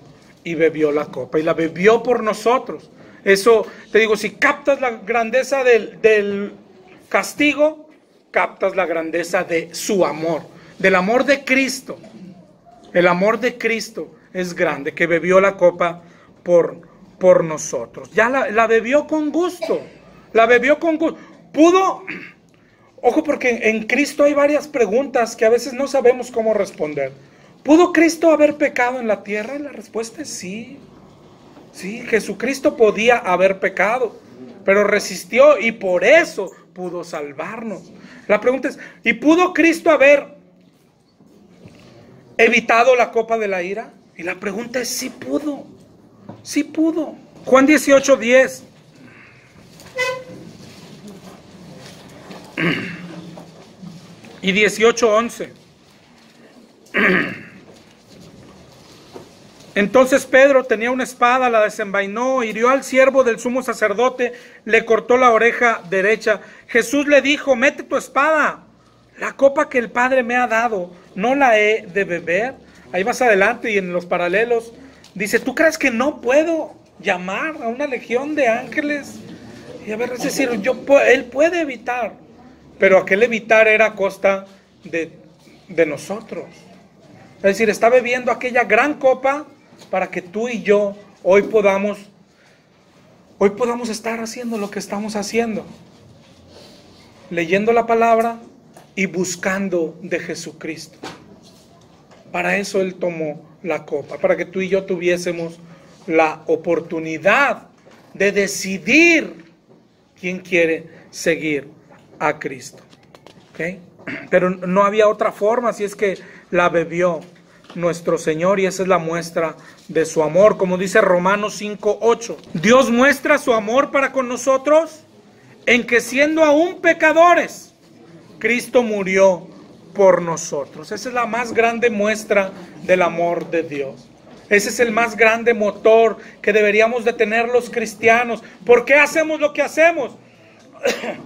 [SPEAKER 1] la copa. Y la bebió por nosotros. Eso, te digo, si captas la grandeza del castigo, captas la grandeza de su amor. Del amor de Cristo. El amor de Cristo es grande, que bebió la copa por nosotros. Ya la bebió con gusto. La bebió con gusto. Pudo, ojo, porque en Cristo hay varias preguntas que a veces no sabemos cómo responder. ¿Pudo Cristo haber pecado en la tierra? Y la respuesta es sí. Sí, Jesucristo podía haber pecado, pero resistió y por eso pudo salvarnos. La pregunta es, ¿y pudo Cristo haber evitado la copa de la ira? Y la pregunta es, sí pudo. Sí pudo. Juan 18:10. Y 18:11. Entonces Pedro tenía una espada, la desenvainó, hirió al siervo del sumo sacerdote, le cortó la oreja derecha. Jesús le dijo, mete tu espada, la copa que el Padre me ha dado, ¿no la he de beber? Ahí más adelante y en los paralelos, dice, ¿tú crees que no puedo llamar a una legión de ángeles? Y a ver, es decir, él puede evitar, pero aquel evitar era a costa de nosotros. Es decir, está bebiendo aquella gran copa para que tú y yo hoy podamos estar haciendo lo que estamos haciendo. Leyendo la palabra y buscando de Jesucristo. Para eso Él tomó la copa, para que tú y yo tuviésemos la oportunidad de decidir quién quiere seguir a Cristo. ¿Okay? Pero no había otra forma, así es que la bebió nuestro Señor y esa es la muestra de su amor, como dice Romanos 5:8. Dios muestra su amor para con nosotros en que siendo aún pecadores, Cristo murió por nosotros. Esa es la más grande muestra del amor de Dios. Ese es el más grande motor que deberíamos de tener los cristianos. ¿Por qué hacemos lo que hacemos?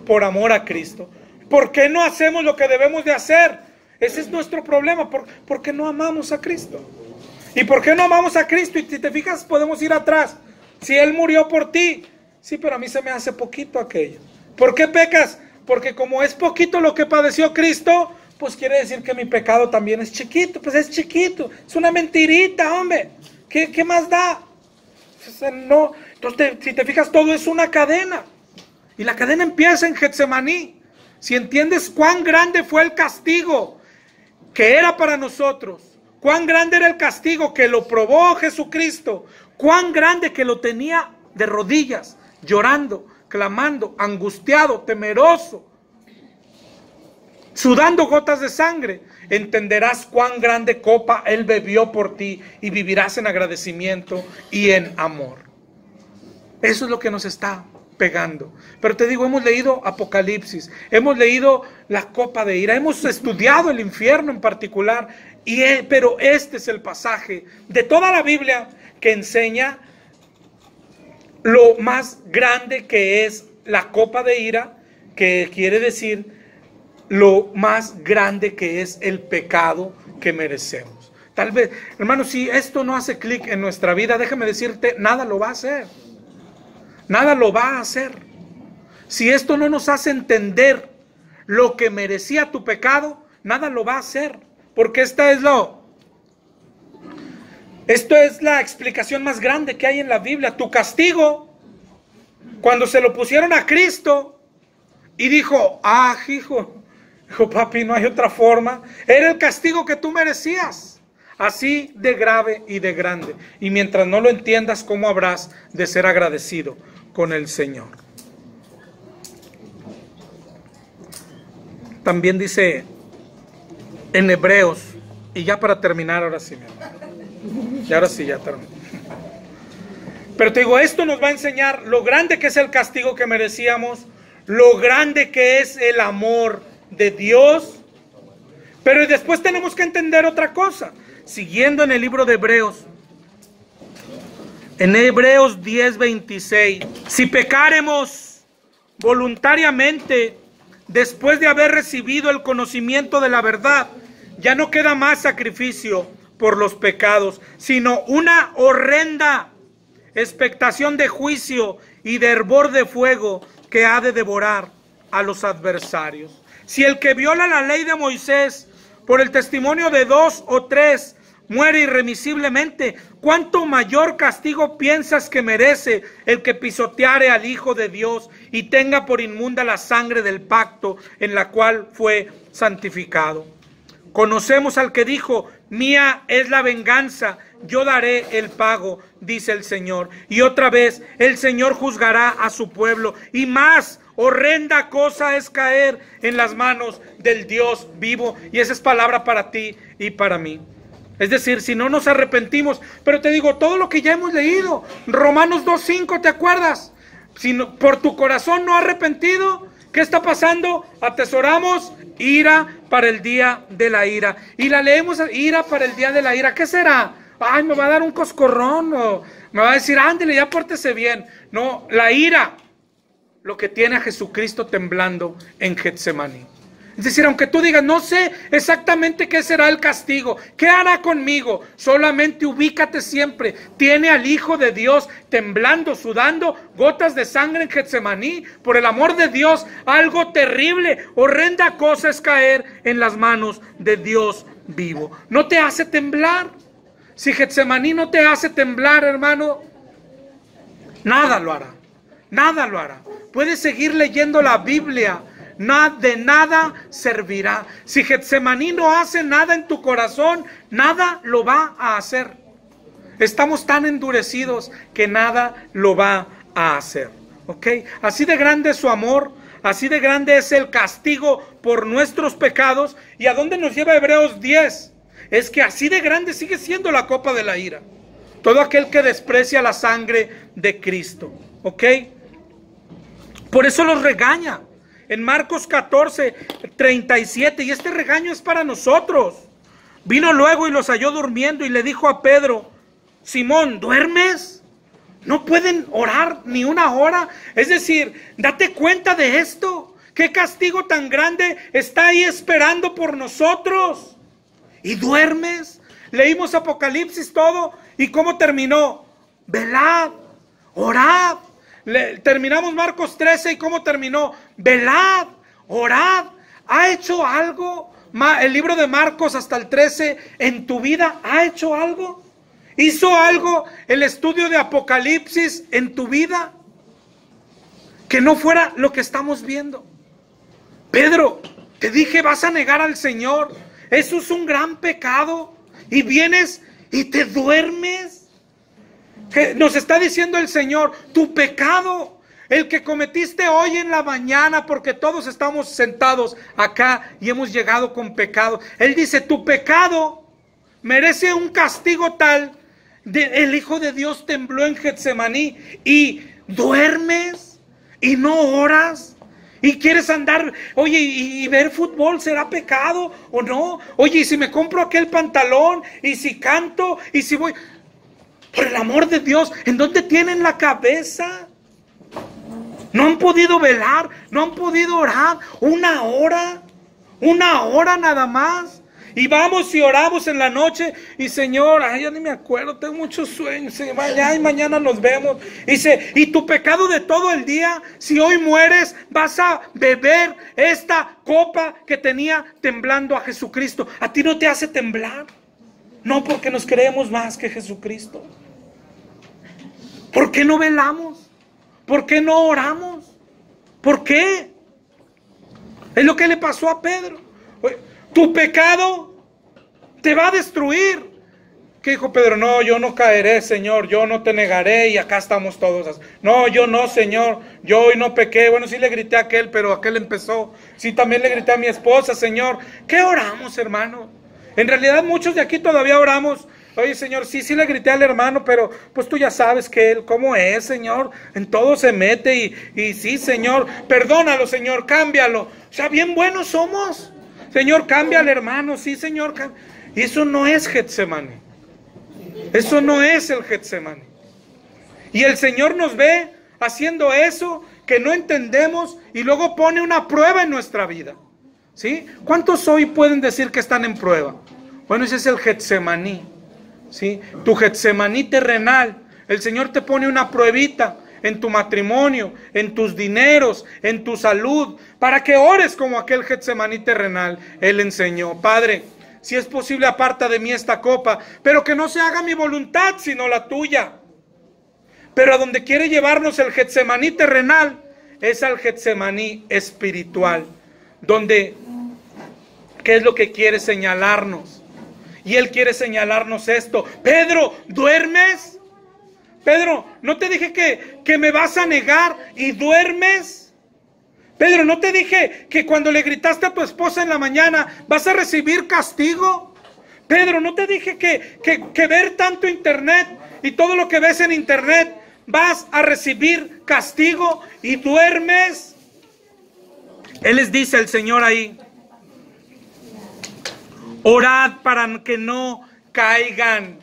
[SPEAKER 1] Por amor a Cristo. ¿Por qué no hacemos lo que debemos de hacer? Ese es nuestro problema. ¿Por qué no amamos a Cristo? ¿Y por qué no amamos a Cristo? Y si te fijas, podemos ir atrás. Si Él murió por ti. Sí, pero a mí se me hace poquito aquello. ¿Por qué pecas? Porque como es poquito lo que padeció Cristo, pues quiere decir que mi pecado también es chiquito. Pues es chiquito. Es una mentirita, hombre. ¿Qué más da? No. Entonces, si te fijas, todo es una cadena. Y la cadena empieza en Getsemaní. Si entiendes cuán grande fue el castigo que era para nosotros, cuán grande era el castigo que lo probó Jesucristo, cuán grande que lo tenía de rodillas, llorando, clamando, angustiado, temeroso, sudando gotas de sangre, entenderás cuán grande copa Él bebió por ti y vivirás en agradecimiento y en amor. Eso es lo que nos está pegando. Pero te digo, hemos leído Apocalipsis, hemos leído la copa de ira, hemos estudiado el infierno en particular, pero este es el pasaje de toda la Biblia que enseña lo más grande que es la copa de ira, que quiere decir lo más grande que es el pecado que merecemos. Tal vez, hermano, si esto no hace clic en nuestra vida, déjame decirte, nada lo va a hacer. Nada lo va a hacer. Si esto no nos hace entender lo que merecía tu pecado, nada lo va a hacer. Porque esto es la explicación más grande que hay en la Biblia. Tu castigo, cuando se lo pusieron a Cristo y dijo, hijo, papi, no hay otra forma. Era el castigo que tú merecías. Así de grave y de grande. Y mientras no lo entiendas, ¿cómo habrás de ser agradecido con el Señor? También dice en Hebreos, y ya para terminar, ahora sí, y ahora sí, ya termino. Pero te digo, esto nos va a enseñar lo grande que es el castigo que merecíamos, lo grande que es el amor de Dios. Pero después tenemos que entender otra cosa. Siguiendo en el libro de Hebreos, en Hebreos 10:26, si pecáremos voluntariamente después de haber recibido el conocimiento de la verdad, ya no queda más sacrificio por los pecados, sino una horrenda expectación de juicio y de hervor de fuego que ha de devorar a los adversarios. Si el que viola la ley de Moisés por el testimonio de 2 o 3 muere irremisiblemente, ¿cuánto mayor castigo piensas que merece el que pisoteare al Hijo de Dios y tenga por inmunda la sangre del pacto en la cual fue santificado? Conocemos al que dijo, mía es la venganza, yo daré el pago, dice el Señor. Y otra vez, el Señor juzgará a su pueblo. Y más horrenda cosa es caer en las manos del Dios vivo. Y esa es palabra para ti y para mí. Es decir, si no nos arrepentimos, pero te digo, todo lo que ya hemos leído, Romanos 2:5, ¿te acuerdas? Si no, por tu corazón no arrepentido, ¿qué está pasando? Atesoramos ira para el día de la ira. Y la leemos, ira para el día de la ira. ¿Qué será? Ay, me va a dar un coscorrón, o me va a decir, ándele, ya pórtese bien. No, la ira, lo que tiene a Jesucristo temblando en Getsemaní. Es decir, aunque tú digas, no sé exactamente qué será el castigo, ¿qué hará conmigo? Solamente ubícate siempre. Tiene al Hijo de Dios temblando, sudando gotas de sangre en Getsemaní. Por el amor de Dios, algo terrible, horrenda cosa es caer en las manos de Dios vivo. ¿No te hace temblar? Si Getsemaní no te hace temblar, hermano, nada lo hará. Nada lo hará. Puedes seguir leyendo la Biblia. De nada servirá. Si Getsemaní no hace nada en tu corazón, nada lo va a hacer. Estamos tan endurecidos que nada lo va a hacer. ¿Ok? Así de grande es su amor, así de grande es el castigo por nuestros pecados. ¿Y a dónde nos lleva Hebreos 10? Es que así de grande sigue siendo la copa de la ira. Todo aquel que desprecia la sangre de Cristo. ¿Ok? Por eso los regaña. en Marcos 14:37, y este regaño es para nosotros. Vino luego y los halló durmiendo y le dijo a Pedro: Simón, ¿duermes? ¿No pueden orar ni una hora? Es decir, date cuenta de esto. ¿Qué castigo tan grande está ahí esperando por nosotros? ¿Y duermes? Leímos Apocalipsis todo. ¿Y cómo terminó? Velad, orad. Terminamos Marcos 13. ¿Y cómo terminó? Velad, orad. ¿Ha hecho algo el libro de Marcos hasta el 13 en tu vida? ¿Ha hecho algo? ¿Hizo algo el estudio de Apocalipsis en tu vida? Que no fuera lo que estamos viendo. Pedro, te dije, vas a negar al Señor. Eso es un gran pecado. Y vienes y te duermes. Que nos está diciendo el Señor, tu pecado, el que cometiste hoy en la mañana, porque todos estamos sentados acá y hemos llegado con pecado. Él dice, tu pecado merece un castigo tal. El Hijo de Dios tembló en Getsemaní. Y duermes y no oras. Y quieres andar, oye, y ver fútbol, ¿será pecado o no? Oye, y si me compro aquel pantalón, y si canto, y si voy... Por el amor de Dios, ¿en dónde tienen la cabeza? No han podido velar, no han podido orar una hora nada más. Y vamos y oramos en la noche. Y Señor, ay, ya ni me acuerdo, tengo muchos sueños. Ay, mañana nos vemos. Dice, y tu pecado de todo el día, si hoy mueres, vas a beber esta copa que tenía temblando a Jesucristo. ¿A ti no te hace temblar? No, porque nos creemos más que Jesucristo. ¿Por qué no velamos? ¿Por qué no oramos? ¿Por qué? Es lo que le pasó a Pedro. Tu pecado te va a destruir. ¿Qué dijo Pedro? No, yo no caeré, Señor, yo no te negaré. Y acá estamos todos. No, yo no, Señor, yo hoy no pequé. Bueno, sí le grité a aquel, pero aquel empezó. Sí, también le grité a mi esposa, Señor. ¿Qué oramos, hermano? En realidad muchos de aquí todavía oramos. Oye, Señor, sí le grité al hermano, pero pues tú ya sabes que él, ¿cómo es, Señor? En todo se mete y sí, Señor, perdónalo, Señor, cámbialo. O sea, bien buenos somos. Señor, cambia al hermano, sí, Señor. Y eso no es Getsemaní. Eso no es el Getsemaní. Y el Señor nos ve haciendo eso que no entendemos y luego pone una prueba en nuestra vida. ¿Sí? ¿Cuántos hoy pueden decir que están en prueba? Bueno, ese es el Getsemaní. ¿Sí? Tu Getsemaní terrenal. El Señor te pone una pruebita en tu matrimonio, en tus dineros, en tu salud, para que ores como aquel Getsemaní terrenal. Él enseñó, Padre, si es posible aparta de mí esta copa, pero que no se haga mi voluntad sino la tuya. Pero a donde quiere llevarnos el Getsemaní terrenal es al Getsemaní espiritual, donde, ¿qué es lo que quiere señalarnos? Y Él quiere señalarnos esto. Pedro, ¿duermes? Pedro, ¿no te dije que me vas a negar y duermes? Pedro, ¿no te dije que cuando le gritaste a tu esposa en la mañana vas a recibir castigo? Pedro, ¿no te dije que ver tanto internet y todo lo que ves en internet vas a recibir castigo y duermes? Él les dice al Señor ahí, orad para que no caigan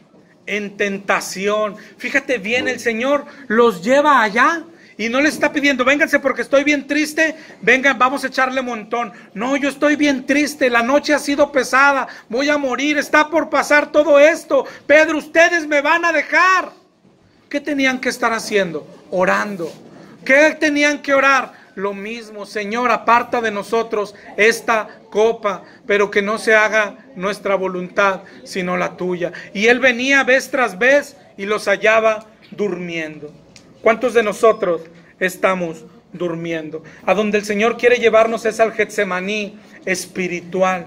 [SPEAKER 1] en tentación. Fíjate bien, el Señor los lleva allá y no les está pidiendo, vénganse porque estoy bien triste, vengan, vamos a echarle montón. No, yo estoy bien triste, la noche ha sido pesada, voy a morir, está por pasar todo esto. Pedro, ustedes me van a dejar. ¿Qué tenían que estar haciendo? Orando. ¿Qué tenían que orar? Lo mismo, Señor, aparta de nosotros esta copa, pero que no se haga nuestra voluntad, sino la tuya. Y Él venía vez tras vez y los hallaba durmiendo. ¿Cuántos de nosotros estamos durmiendo? A donde el Señor quiere llevarnos es al Getsemaní espiritual.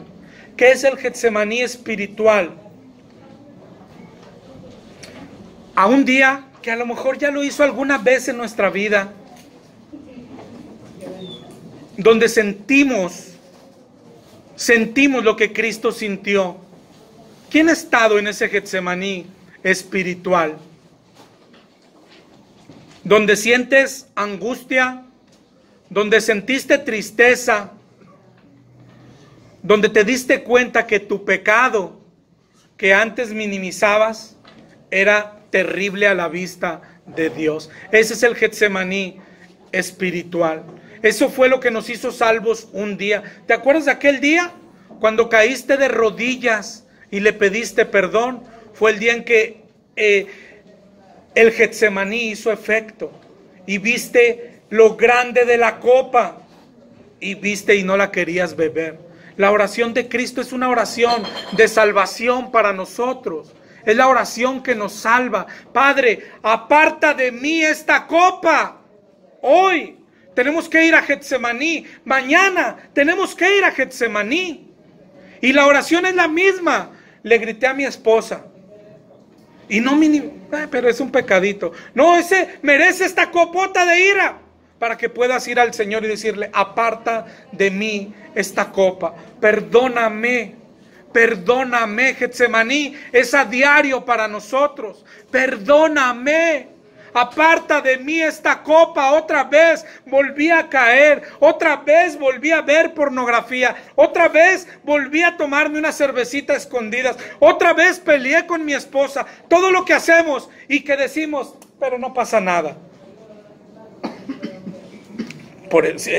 [SPEAKER 1] ¿Qué es el Getsemaní espiritual? A un día que a lo mejor ya lo hizo alguna vez en nuestra vida, donde sentimos lo que Cristo sintió. ¿Quién ha estado en ese Getsemaní espiritual? Donde sientes angustia, donde sentiste tristeza, donde te diste cuenta que tu pecado que antes minimizabas era terrible a la vista de Dios. Ese es el Getsemaní espiritual. Eso fue lo que nos hizo salvos un día. ¿Te acuerdas de aquel día? Cuando caíste de rodillas y le pediste perdón. Fue el día en que el Getsemaní hizo efecto. Y viste lo grande de la copa. Y viste y no la querías beber. La oración de Cristo es una oración de salvación para nosotros. Es la oración que nos salva. Padre, aparta de mí esta copa. Hoy tenemos que ir a Getsemaní. Mañana tenemos que ir a Getsemaní. Y la oración es la misma. Le grité a mi esposa. Y no pero es un pecadito. No, ese merece esta copota de ira. Para que puedas ir al Señor y decirle, aparta de mí esta copa. Perdóname. Perdóname. Getsemaní es a diario para nosotros. Perdóname. Aparta de mí esta copa. Otra vez volví a caer. Otra vez volví a ver pornografía. Otra vez volví a tomarme una cervecita a escondidas. Otra vez peleé con mi esposa. Todo lo que hacemos y que decimos, pero no pasa nada.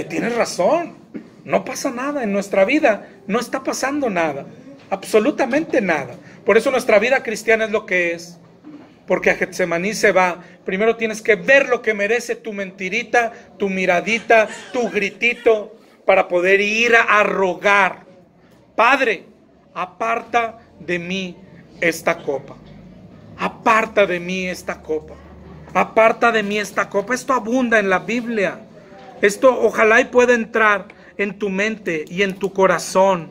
[SPEAKER 1] Tienes razón. No pasa nada en nuestra vida. No está pasando nada. Absolutamente nada. Por eso nuestra vida cristiana es lo que es. Porque a Getsemaní se va. Primero tienes que ver lo que merece tu mentirita, tu miradita, tu gritito, para poder ir a rogar. Padre, aparta de mí esta copa. Aparta de mí esta copa. Aparta de mí esta copa. Esto abunda en la Biblia. Esto ojalá y pueda entrar en tu mente y en tu corazón.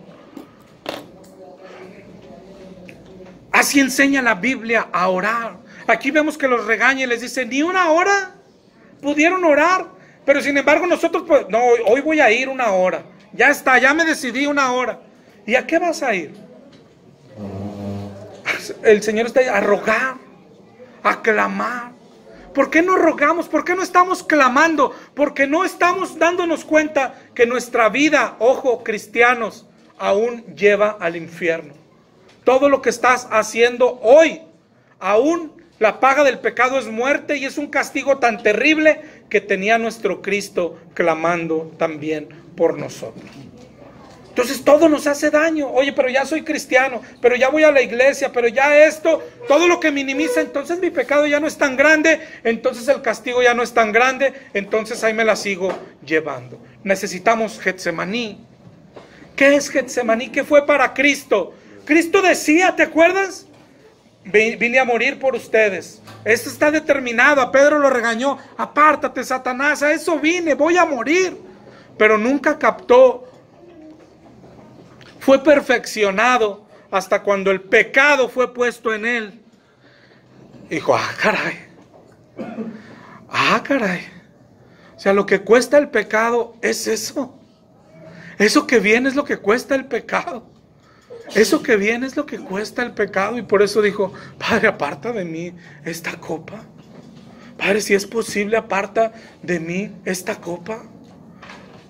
[SPEAKER 1] Así enseña la Biblia a orar. Aquí vemos que los regaña y les dice, ni una hora pudieron orar. Pero sin embargo nosotros, pues, no, hoy voy a ir una hora. Ya está, ya me decidí una hora. ¿Y a qué vas a ir? El Señor está ahí a rogar, a clamar. ¿Por qué no rogamos? ¿Por qué no estamos clamando? Porque no estamos dándonos cuenta que nuestra vida, ojo, cristianos, aún lleva al infierno. Todo lo que estás haciendo hoy, aún la paga del pecado es muerte y es un castigo tan terrible que tenía nuestro Cristo clamando también por nosotros. Entonces todo nos hace daño. Oye, pero ya soy cristiano, pero ya voy a la iglesia, pero ya esto, todo lo que minimiza, entonces mi pecado ya no es tan grande, entonces el castigo ya no es tan grande, entonces ahí me la sigo llevando. Necesitamos Getsemaní. ¿Qué es Getsemaní? ¿Qué fue para Cristo? Cristo decía, ¿te acuerdas? Vine a morir por ustedes. Esto está determinado. A Pedro lo regañó. Apártate, Satanás, a eso vine, voy a morir. Pero nunca captó. Fue perfeccionado hasta cuando el pecado fue puesto en él. Dijo, caray. Caray. O sea, lo que cuesta el pecado es eso. Eso que viene es lo que cuesta el pecado. Eso que viene es lo que cuesta el pecado. Y por eso dijo, Padre, aparta de mí esta copa. Padre, si es posible, aparta de mí esta copa.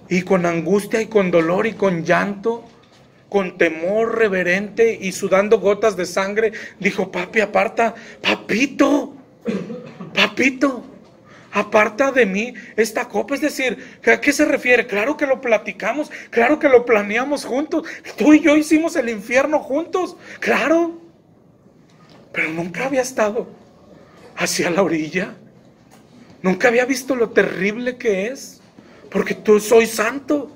[SPEAKER 1] Y con angustia y con dolor y con llanto, con temor reverente y sudando gotas de sangre, dijo, papi, aparta, papito, aparta de mí esta copa. Es decir, ¿a qué se refiere? Claro que lo platicamos, claro que lo planeamos juntos. Tú y yo hicimos el infierno juntos, claro. Pero nunca había estado hacia la orilla. Nunca había visto lo terrible que es. Porque tú soy santo.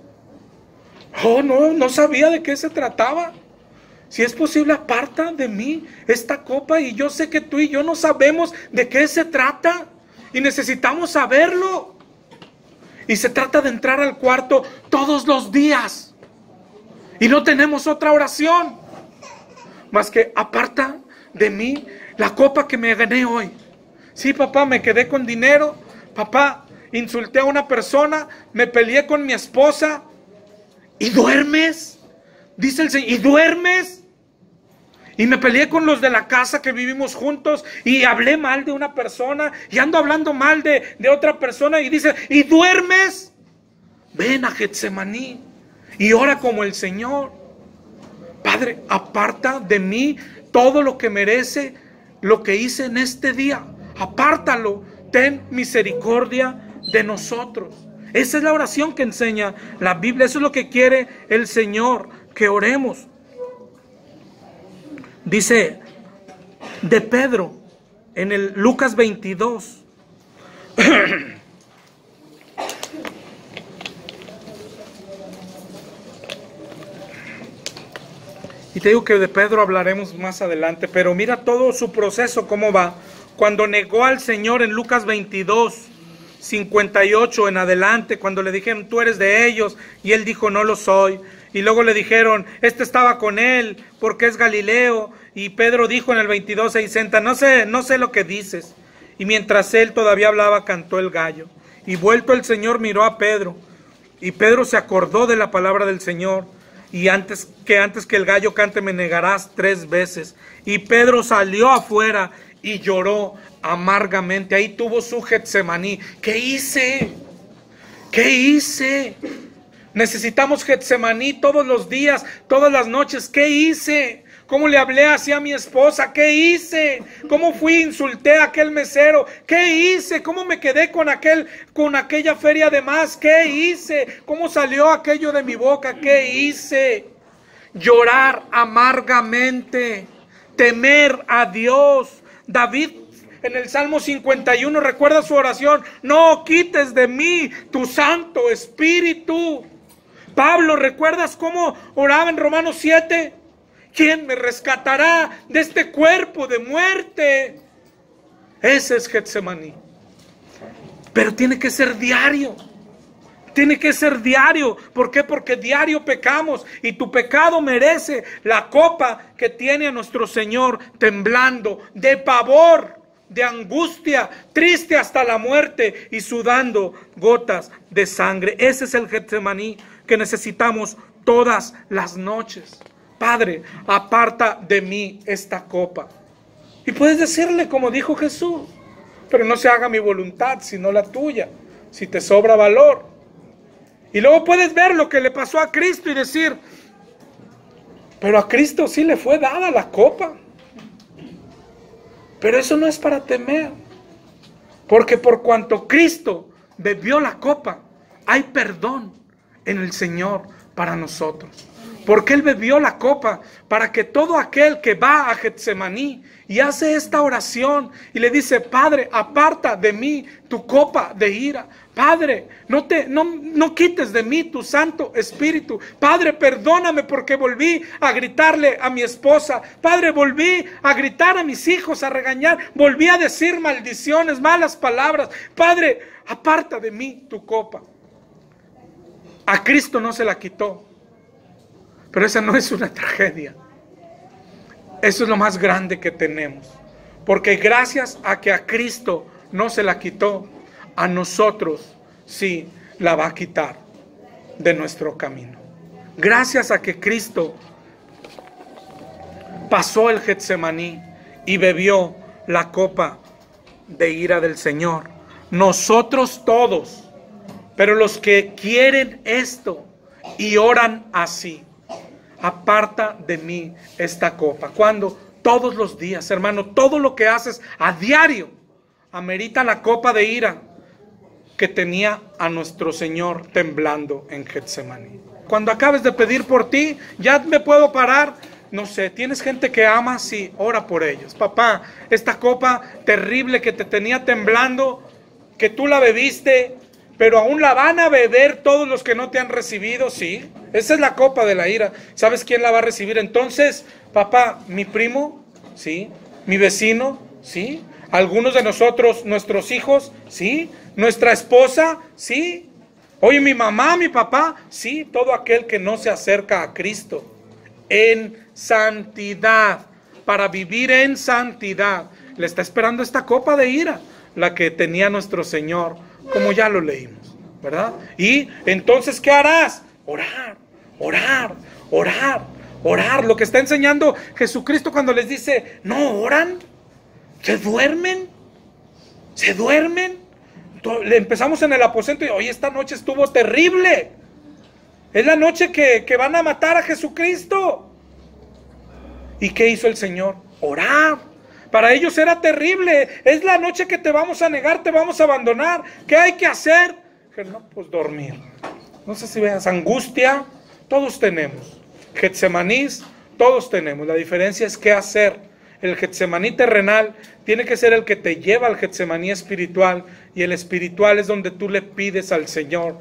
[SPEAKER 1] Oh, no sabía de qué se trataba. Si es posible, aparta de mí esta copa. Y yo sé que tú y yo no sabemos de qué se trata. Y necesitamos saberlo. Y se trata de entrar al cuarto todos los días. Y no tenemos otra oración más que aparta de mí la copa que me gané hoy. Sí, papá, me quedé con dinero. Papá, insulté a una persona. Me peleé con mi esposa. ¿Y duermes? Dice el Señor, ¿y duermes? Y me peleé con los de la casa que vivimos juntos y hablé mal de una persona y ando hablando mal de otra persona y dice, ¿y duermes? ven a Getsemaní y ora como el Señor. Padre, aparta de mí todo lo que merece lo que hice en este día. Apártalo, ten misericordia de nosotros. Esa es la oración que enseña la Biblia. Eso es lo que quiere el Señor, que oremos. Dice de Pedro en el Lucas 22. Y te digo que de Pedro hablaremos más adelante, pero mira todo su proceso, cómo va. Cuando negó al Señor en Lucas 22, 58 en adelante, cuando le dijeron, tú eres de ellos, y él dijo, no lo soy. Y luego le dijeron, este estaba con él, porque es Galileo. Y Pedro dijo en el 22, 60, no sé lo que dices. Y mientras él todavía hablaba, cantó el gallo. Y vuelto el Señor miró a Pedro, y Pedro se acordó de la palabra del Señor. Y antes que el gallo cante me negarás 3 veces. Y Pedro salió afuera y lloró amargamente. Ahí tuvo su Getsemaní. ¿Qué hice? ¿Qué hice? Necesitamos Getsemaní todos los días, todas las noches. ¿Qué hice? ¿Cómo le hablé así a mi esposa? ¿Qué hice? ¿Cómo fui e insulté a aquel mesero? ¿Qué hice? ¿Cómo me quedé con aquella feria de más? ¿Qué hice? ¿Cómo salió aquello de mi boca? ¿Qué hice? Llorar amargamente, temer a Dios. David en el Salmo 51 recuerda su oración: no quites de mí tu Santo Espíritu. Pablo, ¿recuerdas cómo oraba en Romanos 7? ¿Quién me rescatará de este cuerpo de muerte? Ese es Getsemaní. Pero tiene que ser diario. Tiene que ser diario. ¿Por qué? Porque diario pecamos y tu pecado merece la copa que tiene a nuestro Señor temblando de pavor, de angustia, triste hasta la muerte y sudando gotas de sangre. Ese es el Getsemaní que necesitamos todas las noches. Padre, aparta de mí esta copa. Y puedes decirle como dijo Jesús, pero no se haga mi voluntad sino la tuya, si te sobra valor. Y luego puedes ver lo que le pasó a Cristo y decir, pero a Cristo sí le fue dada la copa. Pero eso no es para temer, porque por cuanto Cristo bebió la copa, hay perdón en el Señor para nosotros. Porque Él bebió la copa para que todo aquel que va a Getsemaní y hace esta oración y le dice, Padre, aparta de mí tu copa de ira. Padre, no quites de mí tu Santo Espíritu. Padre, perdóname porque volví a gritarle a mi esposa. Padre, volví a gritar a mis hijos, a regañar. Volví a decir maldiciones, malas palabras. Padre, aparta de mí tu copa. A Cristo no se la quitó. Pero esa no es una tragedia. Eso es lo más grande que tenemos. Porque gracias a que a Cristo no se la quitó, a nosotros sí la va a quitar de nuestro camino. Gracias a que Cristo pasó el Getsemaní y bebió la copa de ira del Señor. Nosotros todos, pero los que quieren esto y oran así, aparta de mí esta copa. ¿Cuándo? Todos los días, hermano. Todo lo que haces a diario amerita la copa de ira que tenía a nuestro Señor temblando en Getsemaní. Cuando acabes de pedir por ti, ya me puedo parar. No sé, ¿tienes gente que ama? Sí, ora por ellos. Papá, esta copa terrible que te tenía temblando, que tú la bebiste, pero aún la van a beber todos los que no te han recibido, sí. Esa es la copa de la ira. ¿Sabes quién la va a recibir? Entonces, papá, mi primo, sí. Mi vecino, sí. Algunos de nosotros, nuestros hijos, sí. Nuestra esposa, sí. Oye, mi mamá, mi papá, sí. Todo aquel que no se acerca a Cristo en santidad, para vivir en santidad, le está esperando esta copa de ira, la que tenía nuestro Señor, como ya lo leímos, ¿verdad? Y entonces, ¿qué harás? Orar, orar, orar, orar. Lo que está enseñando Jesucristo cuando les dice, no oran, se duermen, Le empezamos en el aposento y hoy esta noche estuvo terrible. Es la noche que van a matar a Jesucristo. ¿Y qué hizo el Señor? Orar. Para ellos era terrible. Es la noche que te vamos a negar, te vamos a abandonar. ¿Qué hay que hacer? No, pues dormir. No sé si veas, angustia, todos tenemos. Getsemanís, todos tenemos. La diferencia es qué hacer. El Getsemaní terrenal tiene que ser el que te lleva al Getsemaní espiritual. Y el espiritual es donde tú le pides al Señor: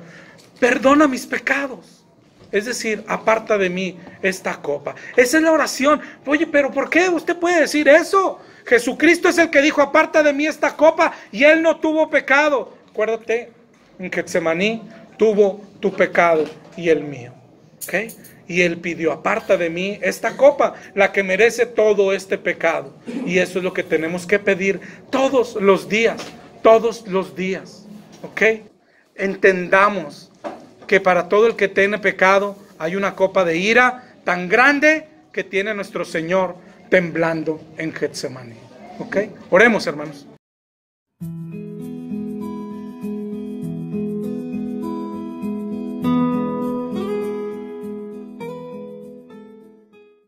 [SPEAKER 1] perdona mis pecados. Es decir, aparta de mí esta copa. Esa es la oración. Oye, pero ¿por qué usted puede decir eso? Jesucristo es el que dijo: aparta de mí esta copa, y Él no tuvo pecado. Acuérdate, en Getsemaní tuvo tu pecado y el mío. ¿Ok? Y Él pidió: aparta de mí esta copa, la que merece todo este pecado. Y eso es lo que tenemos que pedir todos los días. Todos los días. ¿Ok? Entendamos que para todo el que tiene pecado hay una copa de ira tan grande que tiene nuestro Señor temblando en Getsemaní. ¿Ok? Oremos, hermanos.